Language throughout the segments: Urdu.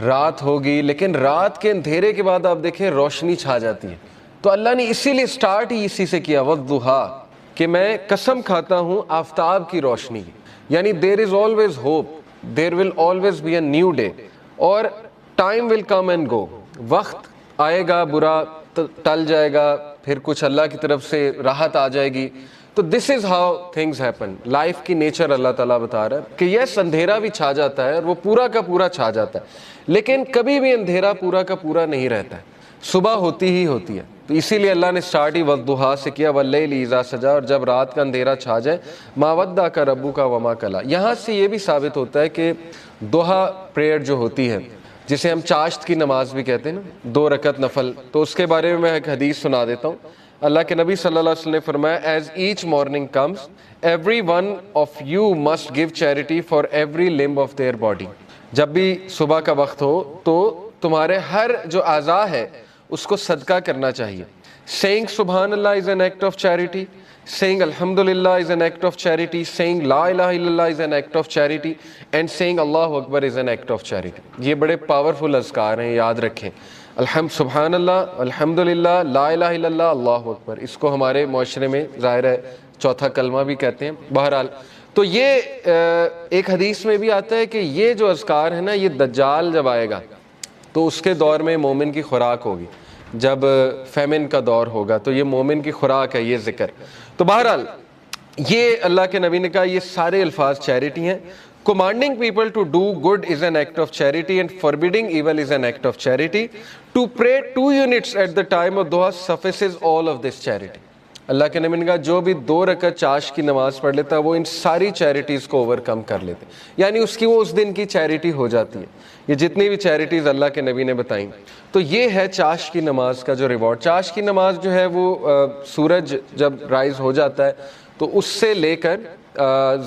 رات ہوگی لیکن رات کے اندھیرے کے بعد آپ دیکھیں روشنی چھا جاتی ہے. تو اللہ نے اسی لیے سٹارٹ ہی اسی سے کیا, والضحیٰ, کہ میں قسم کھاتا ہوں آفتاب کی روشنی کی. یعنی there is always hope, there will always be a new day, اور time will come and go. وقت آئے گا, برا ٹل جائے گا, پھر کچھ اللہ کی طرف سے راحت آ جائے گی. تو this is how things happen. Life کی نیچر اللہ تعالیٰ بتا رہا ہے کہ یس اندھیرا بھی چھا جاتا ہے اور وہ پورا کا پورا چھا جاتا ہے, لیکن کبھی بھی اندھیرا پورا کا پورا نہیں رہتا ہے, صبح ہوتی ہی ہوتی ہے. تو اسی لیے اللہ نے سٹارٹ ہی والضحیٰ سے کیا, واللیل اذا سجا, اور جب رات کا اندھیرا چھا جائے, ما ودعک ربک وما قلی. یہاں سے یہ بھی ثابت ہوتا ہے کہ ضحیٰ پریئر جو ہوتی ہے, جسے ہم چاشت کی نماز بھی کہتے ہیں نا, 2 رکعت نفل, تو اس کے بارے میں ایک حدیث سنا دیتا ہوں. اللہ کے نبی صلی اللہ علیہ وسلم نے فرمایا, as each morning comes every one of you must give charity for every limb of their body. جب بھی صبح کا وقت ہو تو تمہارے ہر جو اعضاء ہے اس کو صدقہ کرنا چاہیے. سیئنگ سبحان اللہ is an act of charity, saying alhamdulillah is an act of charity, saying la ilaha illallah is an act of charity, and saying Allahu Akbar is an act of charity. یہ بڑے پاورفل اذکار ہیں, یاد رکھیں. سبحان اللہ, الحمدللہ, لا الہ الا اللہ, اللہ اکبر. اس کو ہمارے معاشرے میں ظاہر ہے چوتھا کلمہ بھی کہتے ہیں. بہرحال تو یہ ایک حدیث میں بھی آتا ہے کہ یہ جو اذکار ہے نا, یہ دجال جب آئے گا تو اس کے دور میں مومن کی خوراک ہوگی. جب فیمن کا دور ہوگا تو یہ مومن کی خوراک ہے یہ ذکر. تو بہرحال یہ اللہ کے نبی نے کہا یہ سارے الفاظ چیریٹی ہیں. Commanding people to do good is an act of charity and forbidding evil is an act of charity. To pray 2 units at the time of duha suffices all of this charity. اللہ کے نبی نے کہا جو بھی 2 رکعت چاش کی نماز پڑھ لیتا ہے وہ ان ساری چیریٹیز کو اوور کم کر لیتے, یعنی اس کی وہ اس دن کی چیریٹی ہو جاتی ہے. یہ جتنی بھی چیریٹیز اللہ کے نبی نے بتائیں, تو یہ ہے چاش کی نماز کا جو ریوارڈ. چاش کی نماز جو ہے وہ سورج جب رائز ہو جاتا ہے تو اس سے لے کر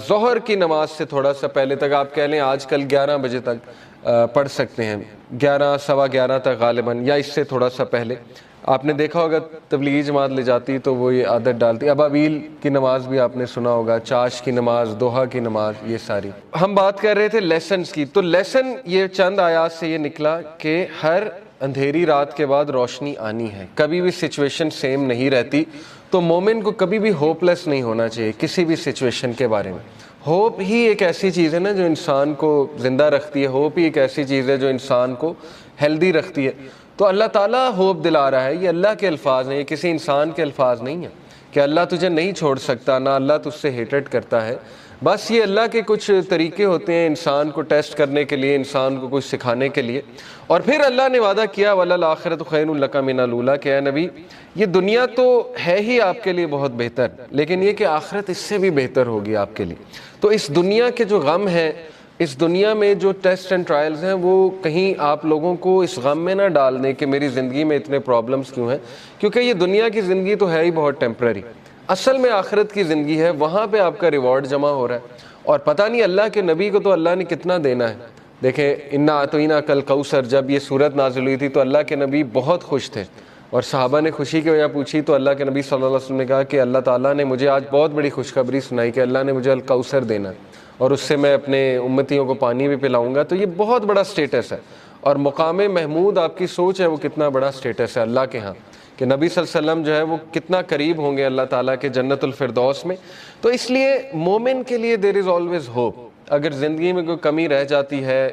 ظہر کی نماز سے تھوڑا سا پہلے تک, آپ کہہ لیں آج کل 11 بجے تک پڑھ سکتے ہیں, 11 سوا 11 تک غالباً, یا اس سے تھوڑا سا پہلے. آپ نے دیکھا ہوگا تبلیغی جماعت لے جاتی تو وہ یہ عادت ڈالتی. ابابیل کی نماز بھی آپ نے سنا ہوگا, چاش کی نماز, دوحہ کی نماز, یہ ساری. ہم بات کر رہے تھے لیسنز کی. تو لیسن یہ چند آیات سے یہ نکلا کہ ہر اندھیری رات کے بعد روشنی آنی ہے, کبھی بھی سچویشن سیم نہیں رہتی. تو مومن کو کبھی بھی ہوپ لیس نہیں ہونا چاہیے کسی بھی سچویشن کے بارے میں. ہوپ ہی ایک ایسی چیز ہے نا جو انسان کو زندہ رکھتی ہے, ہوپ ہی ایک ایسی چیز ہے جو انسان کو ہیلدی رکھتی ہے. تو اللہ تعالیٰ ہوپ دلا رہا ہے, یہ اللہ کے الفاظ ہیں, یہ کسی انسان کے الفاظ نہیں ہیں کہ اللہ تجھے نہیں چھوڑ سکتا, نہ اللہ تجھ سے ہیٹڈ کرتا ہے. بس یہ اللہ کے کچھ طریقے ہوتے ہیں انسان کو ٹیسٹ کرنے کے لیے, انسان کو کچھ سکھانے کے لیے. اور پھر اللہ نے وعدہ کیا وَلَلْآخِرَةُ خَيْرٌ لَكَ مِنَ الْأُولَىٰ, کہ اے نبی یہ دنیا تو ہے ہی آپ کے لیے بہت بہتر, لیکن یہ کہ آخرت اس سے بھی بہتر ہوگی آپ کے لیے. تو اس دنیا کے جو غم ہیں, اس دنیا میں جو ٹیسٹ اینڈ ٹرائلز ہیں, وہ کہیں آپ لوگوں کو اس غم میں نہ ڈال دیں کہ میری زندگی میں اتنے پرابلمس کیوں ہیں, کیونکہ یہ دنیا کی زندگی تو ہے ہی بہت ٹیمپرری. اصل میں آخرت کی زندگی ہے, وہاں پہ آپ کا ریوارڈ جمع ہو رہا ہے. اور پتہ نہیں اللہ کے نبی کو تو اللہ نے کتنا دینا ہے. دیکھیں انا اعطیناک الکوثر, جب یہ صورت نازل ہوئی تھی تو اللہ کے نبی بہت خوش تھے, اور صحابہ نے خوشی کی وجہ پوچھی تو اللہ کے نبی صلی اللہ علیہ وسلم نے کہا کہ اللہ تعالیٰ نے مجھے آج بہت بڑی خوشخبری سنائی کہ اللہ نے مجھے الکوثر دینا ہے, اور اس سے میں اپنے امتیوں کو پانی بھی پلاؤں گا. تو یہ بہت بڑا سٹیٹس ہے, اور مقام محمود آپ کی سوچ ہے وہ کتنا بڑا سٹیٹس ہے اللہ کے ہاں, کہ نبی صلی اللہ علیہ وسلم جو ہے وہ کتنا قریب ہوں گے اللہ تعالیٰ کے جنت الفردوس میں. تو اس لیے مومن کے لیے دیر از آلویز ہوپ. اگر زندگی میں کوئی کمی رہ جاتی ہے,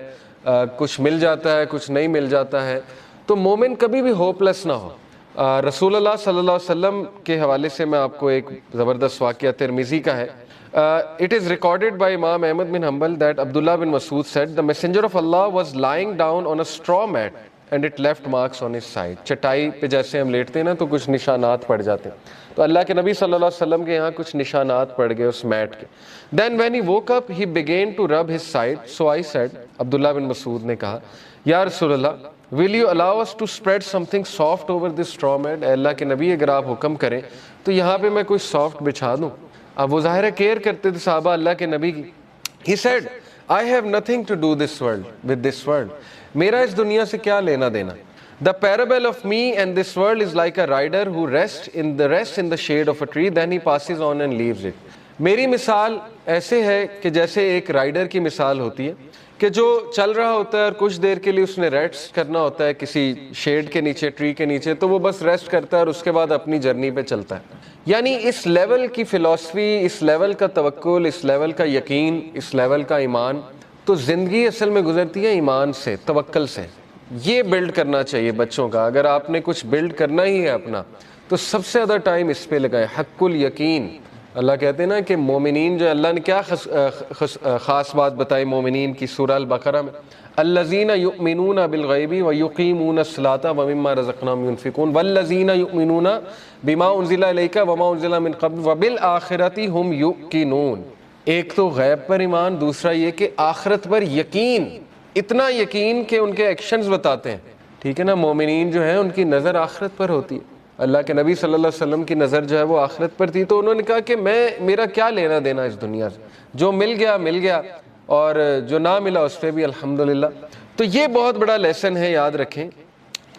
کچھ مل جاتا ہے, کچھ نہیں مل جاتا ہے, تو مومن کبھی بھی ہوپ لیس نہ ہو. رسول اللہ صلی اللہ علیہ وسلم کے حوالے سے میں آپ کو ایک زبردست واقعہ ترمذی کا ہے. It is recorded by Imam Ahmad bin Hanbal that Abdullah bin Mas'ud said, the messenger of Allah was lying down on a straw mat and it left marks on his side. چٹائی پہ جیسے ہم لیٹتے ہیں نا تو کچھ نشانات پڑ جاتے ہیں, تو اللہ کے نبی صلی اللہ علیہ وسلم کے یہاں کچھ نشانات پڑ گئے اس میٹ کے. Then when he woke up he began to rub his side. So I said, عبداللہ بن مسعود نے کہا, یا رسول اللہ, will you allow us to spread something soft over this straw mat? اے اللہ کے نبی اگر آپ حکم کریں تو یہاں پہ میں کوئی سافٹ بچھا دوں. اب وہ ظاہر کیئر کرتے تھے صحابہ اللہ کے نبی کی. He said, I have nothing to do this world with this world. میرا اس دنیا سے کیا لینا دینا. The parable of me and this world is like a rider who rests in the shade of a tree, then he passes on and leaves it. میری مثال ایسے ہے کہ جیسے ایک رائڈر کی مثال ہوتی ہے کہ جو چل رہا ہوتا ہے اور کچھ دیر کے لیے اس نے ریسٹ کرنا ہوتا ہے کسی شیڈ کے نیچے، ٹری کے نیچے، تو وہ بس ریسٹ کرتا ہے اور اس کے بعد اپنی جرنی پہ چلتا ہے. یعنی اس لیول کی فلسفی، اس لیول کا توکل، اس لیول کا یقین، اس لیول کا ایمان. تو زندگی اصل میں گزرتی ہے ایمان سے، توکل سے. یہ بلڈ کرنا چاہیے بچوں کا. اگر آپ نے کچھ بلڈ کرنا ہی ہے اپنا تو سب سے زیادہ ٹائم اس پہ لگائیں. حق الیقین. اللہ کہتے ہیں نا کہ مومنین جو، اللہ نے کیا خاص بات بتائی مومنین کی سورہ البقرہ میں، الذین یؤمنون بالغیب ویقیمون الصلاۃ ومما رزقناہم ینفقون والذین یؤمنون بما انزل الیک وما انزل من قبل وبالآخرۃ ھم یوقنون. ایک تو غیب پر ایمان، دوسرا یہ کہ آخرت پر یقین. اتنا یقین کہ ان کے ایکشنز بتاتے ہیں. ٹھیک ہے نا، مومنین جو ہیں ان کی نظر آخرت پر ہوتی ہے. اللہ کے نبی صلی اللہ علیہ وسلم کی نظر جو ہے وہ آخرت پر تھی. تو انہوں نے کہا کہ میرا کیا لینا دینا اس دنیا سے، جو مل گیا مل گیا اور جو نہ ملا اس پہ بھی الحمدللہ. تو یہ بہت بڑا لیسن ہے، یاد رکھیں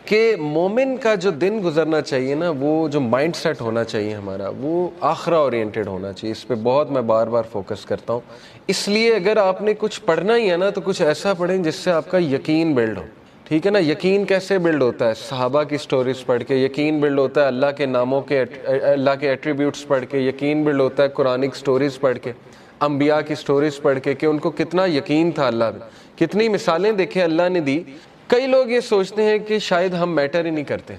کہ مومن کا جو دن گزرنا چاہیے نا، وہ جو مائنڈ سیٹ ہونا چاہیے ہمارا، وہ آخرہ اورینٹڈ ہونا چاہیے. اس پہ بہت میں بار بار فوکس کرتا ہوں. اس لیے اگر آپ نے کچھ پڑھنا ہی ہے نا تو کچھ ایسا پڑھیں جس سے آپ کا یقین بلڈ ہو. ٹھیک ہے نا. یقین کیسے بلڈ ہوتا ہے؟ صحابہ کی سٹوریز پڑھ کے یقین بلڈ ہوتا ہے. اللہ کے ناموں کے، اللہ کے ایٹریبیوٹس پڑھ کے یقین بلڈ ہوتا ہے. قرآنک سٹوریز پڑھ کے، انبیاء کی سٹوریز پڑھ کے کہ ان کو کتنا یقین تھا اللہ میں. کتنی مثالیں دیکھیں اللہ نے دی. کئی لوگ یہ سوچتے ہیں کہ شاید ہم میٹر ہی نہیں کرتے.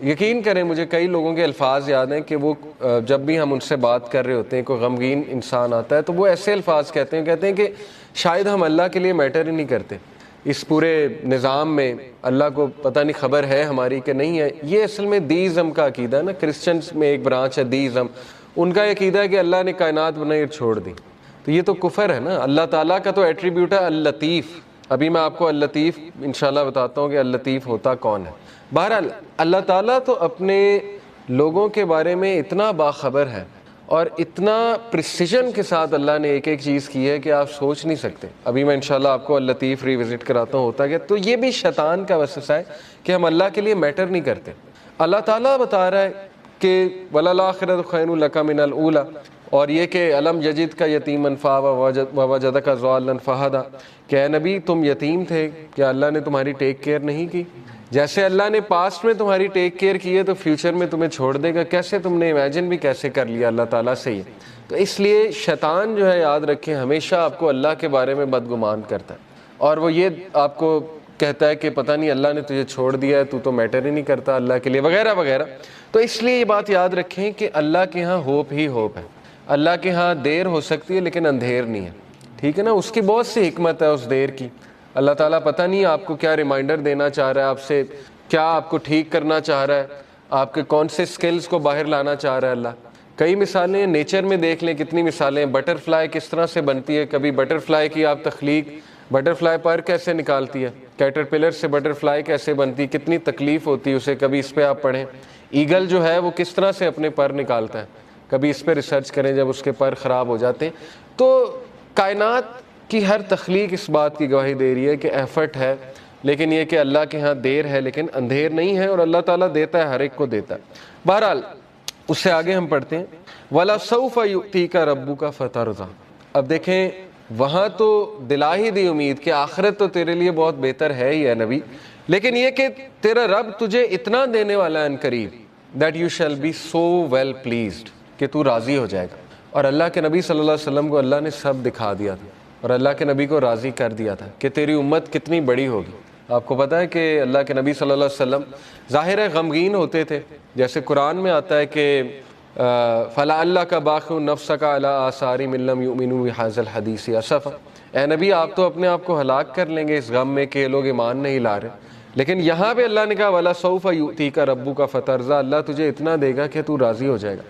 یقین کریں مجھے کئی لوگوں کے الفاظ یاد ہیں کہ وہ جب بھی ہم ان سے بات کر رہے ہوتے ہیں، کوئی غمگین انسان آتا ہے تو وہ ایسے الفاظ کہتے ہیں کہ شاید ہم اللہ کے لیے میٹر ہی نہیں کرتے. اس پورے نظام میں اللہ کو پتہ نہیں خبر ہے ہماری کہ نہیں ہے. یہ اصل میں دیزم کا عقیدہ ہے نا. کرسچنز میں ایک برانچ ہے دیزم. ان کا عقیدہ ہے کہ اللہ نے کائنات بنائی اور چھوڑ دی. تو یہ تو کفر ہے نا. اللہ تعالیٰ کا تو ایٹریبیوٹ ہے اللطیف. ابھی میں آپ کو اللطیف انشاءاللہ بتاتا ہوں کہ اللطیف ہوتا کون ہے. بہرحال اللہ تعالیٰ تو اپنے لوگوں کے بارے میں اتنا باخبر ہے اور اتنا پریسیجن کے ساتھ اللہ نے ایک ایک چیز کی ہے کہ آپ سوچ نہیں سکتے. ابھی میں انشاءاللہ آپ کو اللطیف ریوزٹ کراتا ہوں ہوتا کہ. تو یہ بھی شیطان کا وسوسہ ہے کہ ہم اللہ کے لیے میٹر نہیں کرتے. اللہ تعالیٰ بتا رہا ہے کہ وَلَلْآخِرَةُ خَيْرٌ لَكَ مِنَ الْأُولَىٰ، اور یہ کہ الم یجد کا یتیماً فَآوَىٰ وَوَجَدَكَ ضَالًّا فَہَدَىٰ، کہ اے نبی تم یتیم تھے، کیا اللہ نے تمہاری ٹیک کیئر نہیں کی؟ جیسے اللہ نے پاسٹ میں تمہاری ٹیک کیئر کی ہے تو فیوچر میں تمہیں چھوڑ دے گا. کیسے تم نے امیجن بھی کیسے کر لیا اللہ تعالیٰ سے یہ. تو اس لیے شیطان جو ہے یاد رکھیں ہمیشہ آپ کو اللہ کے بارے میں بدگمان کرتا ہے اور وہ یہ آپ کو کہتا ہے کہ پتہ نہیں اللہ نے تجھے چھوڑ دیا ہے، تو میٹر ہی نہیں کرتا اللہ کے لیے وغیرہ وغیرہ. تو اس لیے یہ بات یاد رکھیں کہ اللہ کے ہاں ہوپ ہی ہوپ ہے. اللہ کے ہاں دیر ہو سکتی ہے لیکن اندھیر نہیں ہے. ٹھیک ہے نا. اس کی بہت سی حکمت ہے اس دیر کی. اللہ تعالیٰ پتہ نہیں آپ کو کیا ریمائنڈر دینا چاہ رہا ہے آپ سے، کیا آپ کو ٹھیک کرنا چاہ رہا ہے، آپ کے کون سے سکلز کو باہر لانا چاہ رہا ہے اللہ. کئی مثالیں نیچر میں دیکھ لیں، کتنی مثالیں. بٹر فلائی کس طرح سے بنتی ہے، کبھی بٹر فلائی کی آپ تخلیق، بٹر فلائی پر کیسے نکالتی ہے، کیٹر پلر سے بٹر فلائی کیسے بنتی، کتنی تکلیف ہوتی ہے اسے. کبھی اس پہ آپ پڑھیں. ایگل جو ہے وہ کس طرح سے اپنے پر نکالتا ہے، کبھی اس پہ ریسرچ کریں جب اس کے پر خراب ہو جاتے ہیں. تو کائنات کی ہر تخلیق اس بات کی گواہی دے رہی ہے کہ ایفرٹ ہے، لیکن یہ کہ اللہ کے ہاں دیر ہے لیکن اندھیر نہیں ہے، اور اللہ تعالیٰ دیتا ہے، ہر ایک کو دیتا ہے. بہرحال اس سے آگے ہم پڑھتے ہیں وَلَسَوْفَ يُؤْتِيكَ رَبُّكَ فَتَرْضَىٰ. اب دیکھیں وہاں تو دلا ہی دی امید کہ آخرت تو تیرے لیے بہت بہتر ہے ہی ہے نبی، لیکن یہ کہ تیرا رب تجھے اتنا دینے والا ہے ان قریب that you shall be so well pleased، کہ تو راضی ہو جائے گا. اور اللہ کے نبی صلی اللہ علیہ وسلم کو اللہ نے سب دکھا دیا تھا اور اللہ کے نبی کو راضی کر دیا تھا کہ تیری امت کتنی بڑی ہوگی. آپ کو پتہ ہے کہ اللہ کے نبی صلی اللہ علیہ وسلم ظاہر ہے غمگین ہوتے تھے، جیسے قرآن میں آتا ہے کہ فَلَعَلَّكَ بَاخِعٌ نَفْسَكَ عَلَىٰ آثَارِهِمْ إِن لَّمْ يُؤْمِنُوا بِهَٰذَا الْحَدِيثِ أَسَفًا. اے نبی آپ تو اپنے آپ کو ہلاک کر لیں گے اس غم میں کہ یہ لوگ ایمان نہیں لا رہے. لیکن یہاں پہ اللہ نے کہا وَلَسَوْفَ يُؤْتِيكَ رَبُّكَ فَتَرْضَىٰ، اللہ تجھے اتنا دے گا کہ تو راضی ہو جائے گا.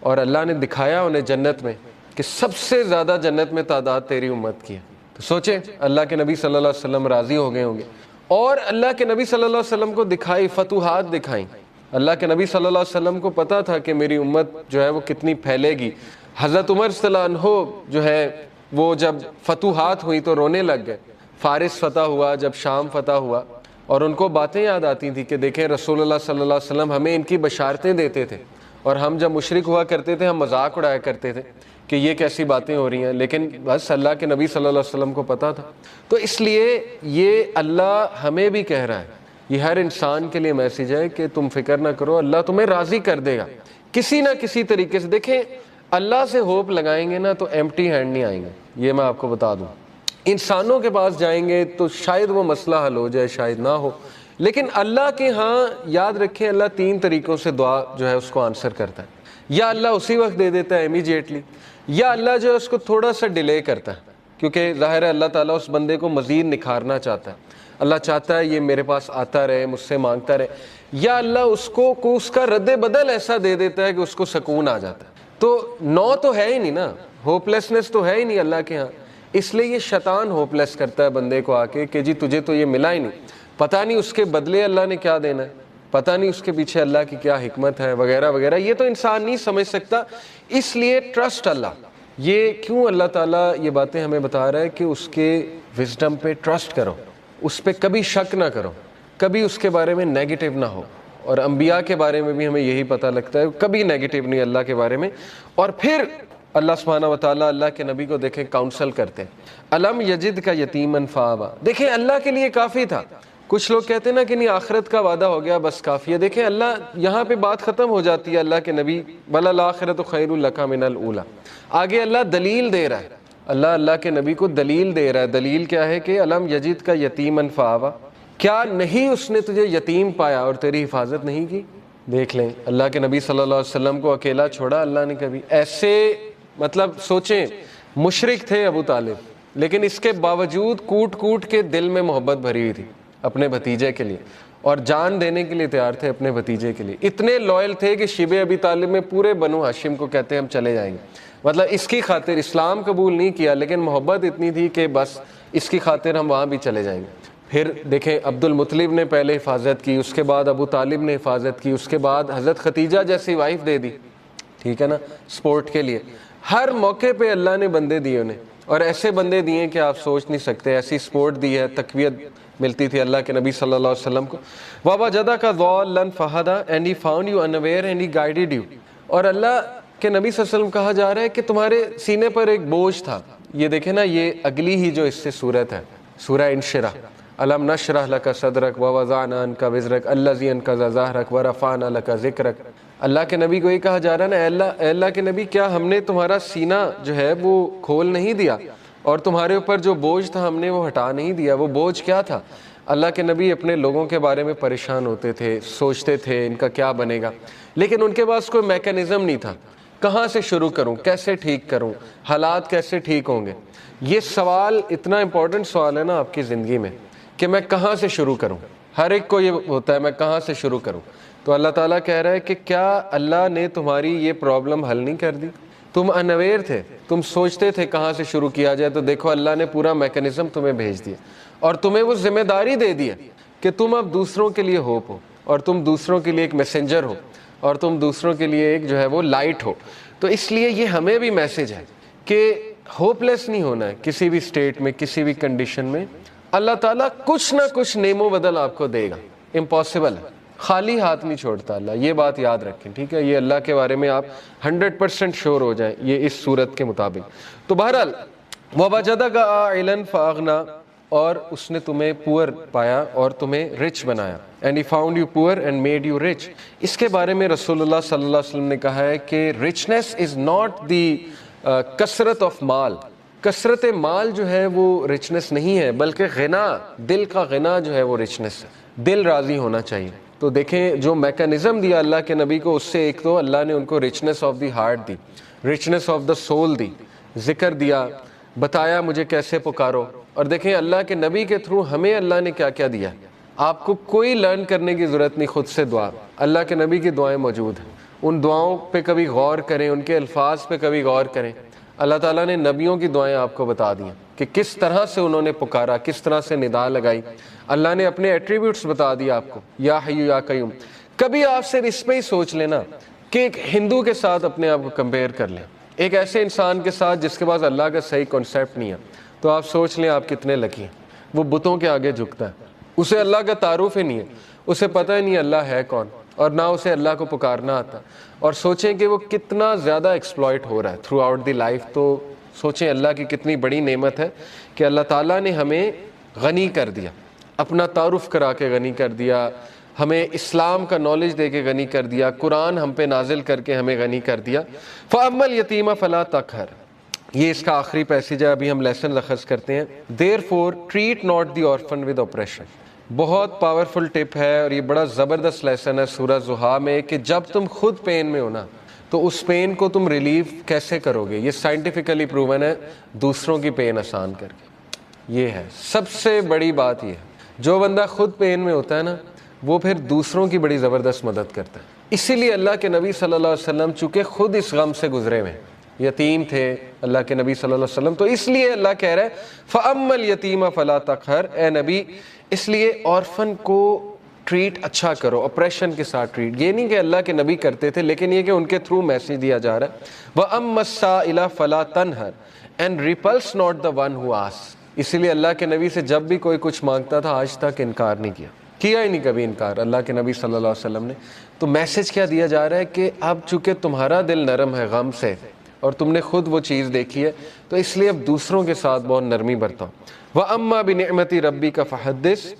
اور اللہ نے دکھایا انہیں جنت میں کہ سب سے زیادہ جنت میں تعداد تیری امت کی ہے. تو سوچیں اللہ کے نبی صلی اللہ علیہ وسلم راضی ہو گئے ہوں گے. اور اللہ کے نبی صلی اللہ علیہ وسلم کو دکھائی فتوحات دکھائیں. اللہ کے نبی صلی اللہ علیہ وسلم کو پتا تھا کہ میری امت جو ہے وہ کتنی پھیلے گی. حضرت عمر صلی اللہ عنہ جو ہے وہ جب فتوحات ہوئی تو رونے لگ گئے. فارس فتح ہوا، جب شام فتح ہوا، اور ان کو باتیں یاد آتی تھیں کہ دیکھیں رسول اللہ صلی اللہ علیہ وسلم ہمیں ان کی بشارتیں دیتے تھے اور ہم جب مشرک ہوا کرتے تھے ہم مذاق اڑایا کرتے تھے کہ یہ کیسی باتیں ہو رہی ہیں، لیکن بس اللہ کے نبی صلی اللہ علیہ وسلم کو پتہ تھا۔ تو اس لیے یہ اللہ ہمیں بھی کہہ رہا ہے، یہ ہر انسان کے لیے میسیج ہے کہ تم فکر نہ کرو، اللہ تمہیں راضی کر دے گا کسی نہ کسی طریقے سے۔ دیکھیں اللہ سے ہوپ لگائیں گے نا تو ایمٹی ہینڈ نہیں آئیں گے، یہ میں آپ کو بتا دوں۔ انسانوں کے پاس جائیں گے تو شاید وہ مسئلہ حل ہو جائے، شاید نہ ہو، لیکن اللہ کے ہاں یاد رکھیں اللہ 3 طریقوں سے دعا جو ہے اس کو آنسر کرتا ہے۔ یا اللہ اسی وقت دے دیتا ہے امیجیٹلی، یا اللہ جو ہے اس کو تھوڑا سا ڈیلے کرتا ہے، کیونکہ ظاہر ہے اللہ تعالیٰ اس بندے کو مزید نکھارنا چاہتا ہے، اللہ چاہتا ہے یہ میرے پاس آتا رہے، مجھ سے مانگتا رہے، یا اللہ اس کو اس کا رد بدل ایسا دے دیتا ہے کہ اس کو سکون آ جاتا ہے۔ تو نو تو ہے ہی نہیں نا، ہوپلیسنس تو ہے ہی نہیں اللہ کے ہاں، اس لیے یہ شیطان ہوپلیس کرتا ہے بندے کو آ کے کہ جی تجھے تو یہ ملا ہی نہیں، پتہ نہیں اس کے بدلے اللہ نے کیا دینا ہے، پتہ نہیں اس کے پیچھے اللہ کی کیا حکمت ہے وغیرہ وغیرہ، یہ تو انسان نہیں سمجھ سکتا۔ اس لیے ٹرسٹ اللہ، یہ کیوں اللہ تعالیٰ یہ باتیں ہمیں بتا رہا ہے کہ اس کے وزڈم پہ ٹرسٹ کرو، اس پہ کبھی شک نہ کرو، کبھی اس کے بارے میں نیگیٹو نہ ہو۔ اور انبیاء کے بارے میں بھی ہمیں یہی پتہ لگتا ہے، کبھی نیگیٹو نہیں اللہ کے بارے میں۔ اور پھر اللہ سبحانہ و تعالیٰ اللہ کے نبی کو دیکھیں کاؤنسل کرتے ہیں، الم یجد کا یتیمن فآویٰ، دیکھیں اللہ کے لیے کافی تھا۔ کچھ لوگ کہتے ہیں نا کہ نہیں آخرت کا وعدہ ہو گیا بس کافی ہے، دیکھیں اللہ یہاں پہ بات ختم ہو جاتی ہے اللہ کے نبی، وَلَلْآخِرَةُ خَيْرٌ لَكَ مِنَ الْأُولَىٰ، آگے اللہ دلیل دے رہا ہے، اللہ کے نبی کو دلیل دے رہا ہے۔ دلیل کیا ہے کہ الم یجد کا یتیمن فآویٰ، کیا نہیں اس نے تجھے یتیم پایا اور تیری حفاظت نہیں کی؟ دیکھ لیں اللہ کے نبی صلی اللہ علیہ وسلم کو اکیلا چھوڑا اللہ نے کبھی؟ ایسے مطلب سوچیں، مشرک تھے ابو طالب، لیکن اس کے باوجود کوٹ کوٹ کے دل میں محبت بھری ہوئی تھی اپنے بھتیجے کے لیے، اور جان دینے کے لیے تیار تھے اپنے بھتیجے کے لیے، اتنے لوئل تھے کہ شیبہ ابی طالب میں پورے بنو ہاشم کو کہتے ہیں ہم چلے جائیں گے، مطلب اس کی خاطر اسلام قبول نہیں کیا لیکن محبت اتنی تھی کہ بس اس کی خاطر ہم وہاں بھی چلے جائیں گے۔ پھر دیکھیں عبد المطلب نے پہلے حفاظت کی، اس کے بعد ابو طالب نے حفاظت کی، اس کے بعد حضرت ختیجہ جیسی وائف دے دی، ٹھیک ہے نا، سپورٹ کے لیے۔ ہر موقع پہ اللہ نے بندے دیے انہیں، اور ایسے بندے دیے کہ آپ سوچ نہیں سکتے، ایسی سپورٹ دی ہے، تقویت ملتی تھی اللہ کے نبی صلی اللہ علیہ وسلم کو۔ وَوَجَدَكَ ضَالًّا فَهَدَىٰ and he found you unaware and he guided you، اور اللہ کے نبی صلی اللہ علیہ وسلم کہا جا رہا ہے کہ تمہارے سینے پر ایک بوجھ تھا۔ یہ دیکھیں نا، یہ اگلی ہی جو اس سے صورت ہے، سورہ انشرح، الم نشرح لک صدرک ووضعنا عنک وزرک الذی انقض ظہرک ورفعنا لک ذکرک۔ اللہ کے نبی کو یہ کہا جا رہا ہے نا، اے اللہ کے نبی کیا ہم نے تمہارا سینہ جو ہے وہ کھول نہیں دیا، اور تمہارے اوپر جو بوجھ تھا ہم نے وہ ہٹا نہیں دیا؟ وہ بوجھ کیا تھا؟ اللہ کے نبی اپنے لوگوں کے بارے میں پریشان ہوتے تھے، سوچتے تھے ان کا کیا بنے گا، لیکن ان کے پاس کوئی میکینزم نہیں تھا، کہاں سے شروع کروں، کیسے ٹھیک کروں، حالات کیسے ٹھیک ہوں گے۔ یہ سوال اتنا امپورٹنٹ سوال ہے نا آپ کی زندگی میں کہ میں کہاں سے شروع کروں، ہر ایک کو یہ ہوتا ہے میں کہاں سے شروع کروں۔ تو اللہ تعالیٰ کہہ رہا ہے کہ کیا اللہ نے تمہاری یہ پرابلم حل نہیں کر دی؟ تم انویئر تھے، تم سوچتے تھے کہاں سے شروع کیا جائے، تو دیکھو اللہ نے پورا میکینزم تمہیں بھیج دیا، اور تمہیں وہ ذمہ داری دے دی کہ تم اب دوسروں کے لیے ہوپ ہو، اور تم دوسروں کے لیے ایک میسنجر ہو، اور تم دوسروں کے لیے ایک جو ہے وہ لائٹ ہو۔ تو اس لیے یہ ہمیں بھی میسج ہے کہ ہوپ لیس نہیں ہونا ہے کسی بھی سٹیٹ میں، کسی بھی کنڈیشن میں۔ اللہ تعالیٰ کچھ نہ کچھ نعم و بدل آپ کو دے گا، امپاسبل ہے، خالی ہاتھ نہیں چھوڑتا اللہ، یہ بات یاد رکھیں، ٹھیک ہے؟ یہ اللہ کے بارے میں آپ 100% شور ہو جائیں یہ اس صورت کے مطابق۔ تو بہرحال وَوَجَدَكَ عَائِلًا فَأَغْنَىٰ، اور اس نے تمہیں پور پایا اور تمہیں رچ بنایا، and he found you poor and made you rich۔ اس کے بارے میں رسول اللہ صلی اللہ علیہ وسلم نے کہا ہے کہ richness is not the کثرت آف مال، کثرت مال جو ہے وہ رچنس نہیں ہے، بلکہ غنا، دل کا غنا جو ہے وہ رچنس ہے، دل راضی ہونا چاہیے۔ تو دیکھیں جو میکانزم دیا اللہ کے نبی کو، اس سے ایک تو اللہ نے ان کو رچنس آف دی ہارٹ دی، رچنس آف دا سول دی، ذکر دیا، بتایا مجھے کیسے پکارو۔ اور دیکھیں اللہ کے نبی کے تھرو ہمیں اللہ نے کیا کیا دیا، آپ کو کوئی لرن کرنے کی ضرورت نہیں، خود سے دعا، اللہ کے نبی کی دعائیں موجود ہیں، ان دعاؤں پہ کبھی غور کریں، ان کے الفاظ پہ کبھی غور کریں۔ اللہ تعالیٰ نے نبیوں کی دعائیں آپ کو بتا دیں کہ کس طرح سے انہوں نے پکارا، کس طرح سے ندا لگائی، اللہ نے اپنے ایٹریبیوٹس بتا دیا آپ کو، یا حیو یا قیوم۔ کبھی آپ صرف اس پہ ہی سوچ لینا کہ ایک ہندو کے ساتھ اپنے آپ کو کمپیئر کر لیں، ایک ایسے انسان کے ساتھ جس کے پاس اللہ کا صحیح کانسیپٹ نہیں ہے، تو آپ سوچ لیں آپ کتنے لکی ہیں۔ وہ بتوں کے آگے جھکتا ہے، اسے اللہ کا تعارف ہی نہیں ہے، اسے پتہ ہی نہیں اللہ ہے کون، اور نہ اسے اللہ کو پکارنا آتا، اور سوچیں کہ وہ کتنا زیادہ ایکسپلائٹ ہو رہا ہے تھرو آؤٹ دی لائف. تو سوچیں اللہ کی کتنی بڑی نعمت ہے کہ اللہ تعالیٰ نے ہمیں غنی کر دیا، اپنا تعارف کرا کے غنی کر دیا، ہمیں اسلام کا نالج دے کے غنی کر دیا، قرآن ہم پہ نازل کر کے ہمیں غنی کر دیا. فَأَمَّا الْيَتِيمَ فَلَا تَقْهَرْ، یہ اس کا آخری پیسیج ہے، ابھی ہم لیسن اخذ کرتے ہیں. Therefore treat not the orphan with oppression. بہت پاورفل ٹپ ہے اور یہ بڑا زبردست لیسن ہے سورہ زحا میں، کہ جب تم خود پین میں ہو نا تو اس پین کو تم ریلیف کیسے کرو گے. یہ سائنٹیفکلی پروون ہے، دوسروں کی پین آسان کر کے. یہ ہے سب سے بڑی بات. یہ ہے جو بندہ خود پین میں ہوتا ہے نا وہ پھر دوسروں کی بڑی زبردست مدد کرتا ہے. اسی لیے اللہ کے نبی صلی اللہ علیہ وسلم چونکہ خود اس غم سے گزرے ہوئے، یتیم تھے اللہ کے نبی صلی اللہ علیہ وسلم، تو اس لیے اللہ کہہ رہا ہے فَأَمَّا الْيَتِيمَ فَلَا تَقْهَرْ، اے نبی اس لیے آرفن کو ٹریٹ اچھا کرو، اپریشن کے ساتھ ٹریٹ. یہ نہیں کہ اللہ کے نبی کرتے تھے، لیکن یہ کہ ان کے تھرو میسیج دیا جا رہا ہے. وَأَمَّا السَّائِلَ فَلَا تَنْهَرْ and repulse not the one who asks. اسی لیے اللہ کے نبی سے جب بھی کوئی کچھ مانگتا تھا آج تک انکار نہیں کیا ہی نہیں کبھی انکار اللہ کے نبی صلی اللہ علیہ وسلم نے. تو میسیج کیا دیا جا رہا ہے کہ اب چونکہ تمہارا دل نرم ہے غم سے اور تم نے خود وہ چیز دیکھی ہے تو اس لیے اب دوسروں کے ساتھ بہت نرمی برتاؤ. وَأَمَّا بِنِعْمَةِ رَبِّكَ فَحَدِّثْ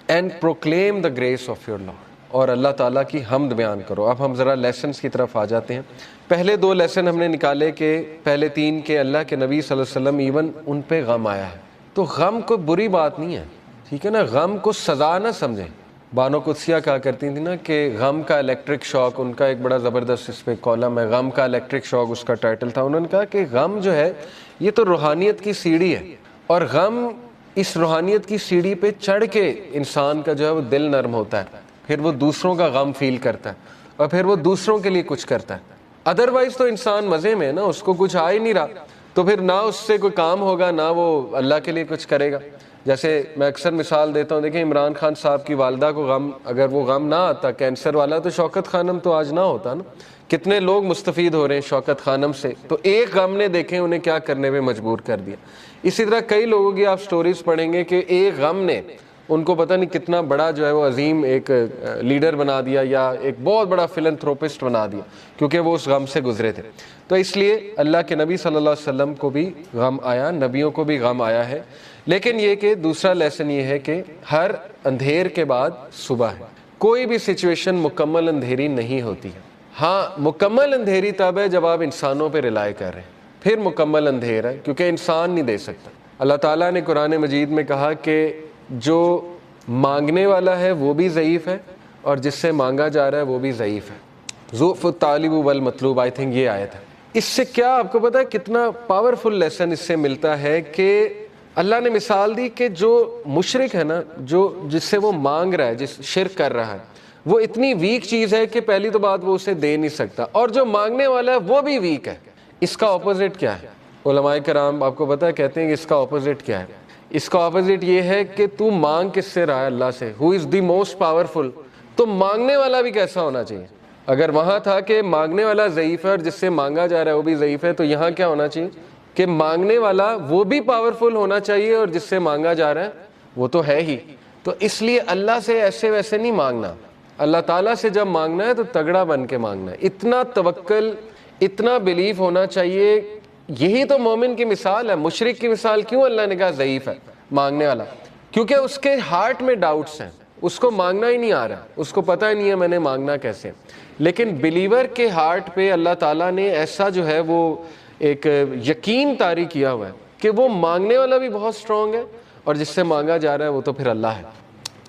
and proclaim the grace of your Lord، اور اللہ تعالیٰ کی حمد بیان کرو. اب ہم ذرا لیسنز کی طرف آ جاتے ہیں. پہلے 2 لیسن ہم نے نکالے کہ پہلے 3 کہ اللہ کے نبی صلی اللہ علیہ وسلم ایون ان پہ غم آیا ہے. تو غم کوئی بری بات نہیں ہے، ٹھیک ہے نا، غم کو سزا نہ سمجھیں. بانو قدسیہ کہا کرتی تھی نا کہ غم کا الیکٹرک شاک، ان کا ایک بڑا زبردست اس پہ کالم ہے، غم کا الیکٹرک شاک اس کا ٹائٹل تھا. انہوں نے کہا کہ غم جو ہے یہ تو روحانیت کی سیڑھی ہے، اور غم اس روحانیت کی سیڑھی پہ چڑھ کے انسان کا جو ہے وہ دل نرم ہوتا ہے، پھر وہ دوسروں کا غم فیل کرتا ہے اور پھر وہ دوسروں کے لیے کچھ کرتا ہے. ادروائز تو انسان مزے میں ہے نا، اس کو کچھ آ ہی نہیں رہا تو پھر نہ اس سے کوئی کام ہوگا نہ وہ اللہ کے لیے کچھ کرے گا. جیسے میں اکثر مثال دیتا ہوں، دیکھیں عمران خان صاحب کی والدہ کو غم، اگر وہ غم نہ آتا کینسر والا تو شوکت خانم تو آج نہ ہوتا نا. کتنے لوگ مستفید ہو رہے ہیں شوکت خانم سے، تو ایک غم نے دیکھیں انہیں کیا کرنے میں مجبور کر دیا. اسی طرح کئی لوگوں کی آپ سٹوریز پڑھیں گے کہ ایک غم نے ان کو پتہ نہیں کتنا بڑا جو ہے وہ عظیم ایک لیڈر بنا دیا یا ایک بہت بڑا فلنتھروپسٹ بنا دیا، کیونکہ وہ اس غم سے گزرے تھے. تو اس لیے اللہ کے نبی صلی اللہ علیہ وسلم کو بھی غم آیا، نبیوں کو بھی غم آیا ہے. لیکن یہ کہ دوسرا لیسن یہ ہے کہ ہر اندھیر کے بعد صبح ہے. کوئی بھی سچویشن مکمل اندھیری نہیں ہوتی ہے. ہاں مکمل اندھیری تب ہے جب آپ انسانوں پہ رلائے کر رہے ہیں، پھر مکمل اندھیر ہے، کیونکہ انسان نہیں دے سکتا. اللہ تعالیٰ نے قرآن مجید میں کہا کہ جو مانگنے والا ہے وہ بھی ضعیف ہے اور جس سے مانگا جا رہا ہے وہ بھی ضعیف ہے. ضعف الطالب والمطلوب، آئی تھنک یہ آیت ہے. اس سے کیا آپ کو پتا ہے کتنا پاورفل لیسن اس سے ملتا ہے کہ اللہ نے مثال دی کہ جو مشرک ہے نا، جو جس سے وہ مانگ رہا ہے، جس شرک کر رہا ہے، وہ اتنی ویک چیز ہے کہ پہلی تو بات وہ اسے دے نہیں سکتا، اور جو مانگنے والا ہے وہ بھی ویک ہے. اس کا اپوزٹ کیا ہے؟ علماء کرام آپ کو پتا ہے کہتے ہیں کہ اس کا اپوزٹ کیا ہے. اس کا اپوزٹ یہ ہے کہ تو مانگ کس سے رہا ہے؟ اللہ سے، ہو از دی موسٹ پاورفل. تو مانگنے والا بھی کیسا ہونا چاہیے؟ اگر وہاں تھا کہ مانگنے والا ضعیف ہے اور جس سے مانگا جا رہا ہے وہ بھی ضعیف ہے، تو یہاں کیا ہونا چاہیے کہ مانگنے والا وہ بھی پاورفل ہونا چاہیے اور جس سے مانگا جا رہا ہے وہ تو ہے ہی. تو اس لیے اللہ سے ایسے ویسے نہیں مانگنا. اللہ تعالیٰ سے جب مانگنا ہے تو تگڑا بن کے مانگنا ہے. اتنا توکل، اتنا بلیف ہونا چاہیے. یہی تو مومن کی مثال ہے. مشرک کی مثال کیوں اللہ نے کہا ضعیف ہے مانگنے والا؟ کیونکہ اس کے ہارٹ میں ڈاؤٹس ہیں، اس کو مانگنا ہی نہیں آ رہا، اس کو پتہ ہی نہیں ہے میں نے مانگنا کیسے. لیکن بلیور کے ہارٹ پہ اللہ تعالیٰ نے ایسا جو ہے وہ ایک یقین طاری کیا ہوا ہے کہ وہ مانگنے والا بھی بہت سٹرونگ ہے اور جس سے مانگا جا رہا ہے وہ تو پھر اللہ ہے.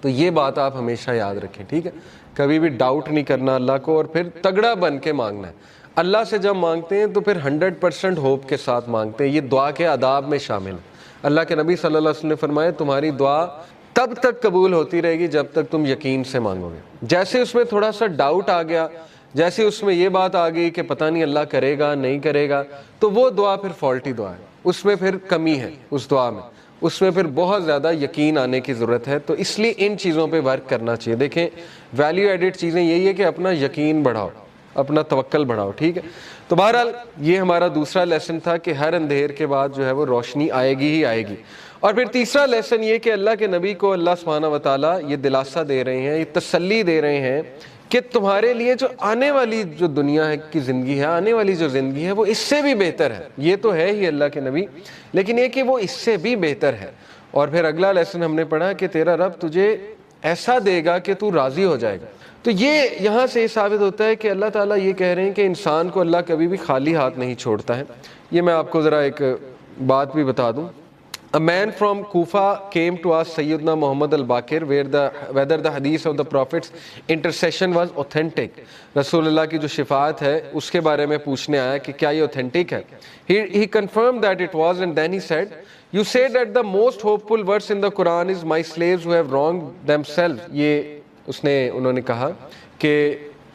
تو یہ بات آپ ہمیشہ یاد رکھیں، ٹھیک ہے؟ کبھی بھی ڈاؤٹ نہیں کرنا اللہ کو، اور پھر تگڑا بن کے مانگنا ہے. اللہ سے جب مانگتے ہیں تو پھر 100% ہوپ کے ساتھ مانگتے ہیں. یہ دعا کے آداب میں شامل ہے. اللہ کے نبی صلی اللہ علیہ وسلم نے فرمایا تمہاری دعا تب تک قبول ہوتی رہے گی جب تک تم یقین سے مانگو گے. جیسے اس میں تھوڑا سا ڈاؤٹ آ گیا، جیسے اس میں یہ بات آ گئی کہ پتہ نہیں اللہ کرے گا نہیں کرے گا، تو وہ دعا پھر فالٹی دعا ہے، اس میں پھر کمی ہے اس دعا میں، اس میں پھر بہت زیادہ یقین آنے کی ضرورت ہے. تو اس لیے ان چیزوں پہ ورک کرنا چاہیے. دیکھیں ویلیو ایڈڈ چیزیں یہی ہے کہ اپنا یقین بڑھاؤ، اپنا توکل بڑھاؤ، ٹھیک ہے؟ تو بہرحال یہ ہمارا دوسرا لیسن تھا کہ ہر اندھیر کے بعد جو ہے وہ روشنی آئے گی ہی آئے گی. اور پھر تیسرا لیسن یہ کہ اللہ کے نبی کو اللہ سبحانہ و تعالیٰ یہ دلاسا دے رہے ہیں، یہ تسلی دے رہے ہیں کہ تمہارے لیے جو آنے والی جو دنیا ہے کی زندگی ہے، آنے والی جو زندگی ہے وہ اس سے بھی بہتر ہے. یہ تو ہے ہی اللہ کے نبی، لیکن یہ کہ وہ اس سے بھی بہتر ہے. اور پھر اگلا لیسن ہم نے پڑھا کہ تیرا رب تجھے ایسا دے گا کہ تو راضی ہو جائے گا. تو یہ یہاں سے یہ ثابت ہوتا ہے کہ اللہ تعالیٰ یہ کہہ رہے ہیں کہ انسان کو اللہ کبھی بھی خالی ہاتھ نہیں چھوڑتا ہے. یہ میں آپ کو ذرا ایک بات بھی بتا دوں. A man from Kufa came to ask Sayyidina Muhammad al-Baqir whether the hadith of the Prophet's intercession was authentic. رسول اللہ کی جو شفاعت ہے اس کے بارے میں پوچھنے آیا کہ کیا یہ authentic ہے. He confirmed that it was, and then he said, you said that the most hopeful verse in the Quran is my slaves who have wronged themselves. یہ انہوں نے کہا کہ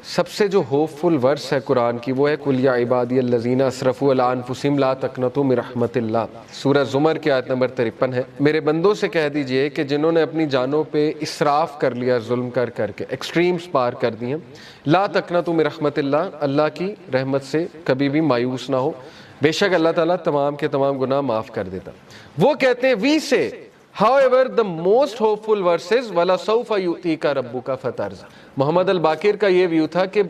سب سے جو ہوپ فل ورس ہے قرآن کی وہ ہے قل یا عبادی الذین اسرفوا علی انفسہم لا تقنطوا من رحمت اللہ. سورہ زمر کی آیت نمبر 53 ہے. میرے بندوں سے کہہ دیجئے کہ جنہوں نے اپنی جانوں پہ اسراف کر لیا، ظلم کر کے ایکسٹریمز پار کر دی ہیں، لا تقنطوا من رحمت اللہ، اللہ کی رحمت سے کبھی بھی مایوس نہ ہو، بے شک اللہ تعالیٰ تمام کے تمام گناہ معاف کر دیتا. وہ کہتے ہیں وی سے however the most hopeful verse is وَلَسَوْفَ يُؤْتِيكَ رَبُّكَ فَتَرْضَىٰ. محمد الباقر کا یہ ویو تھا کہ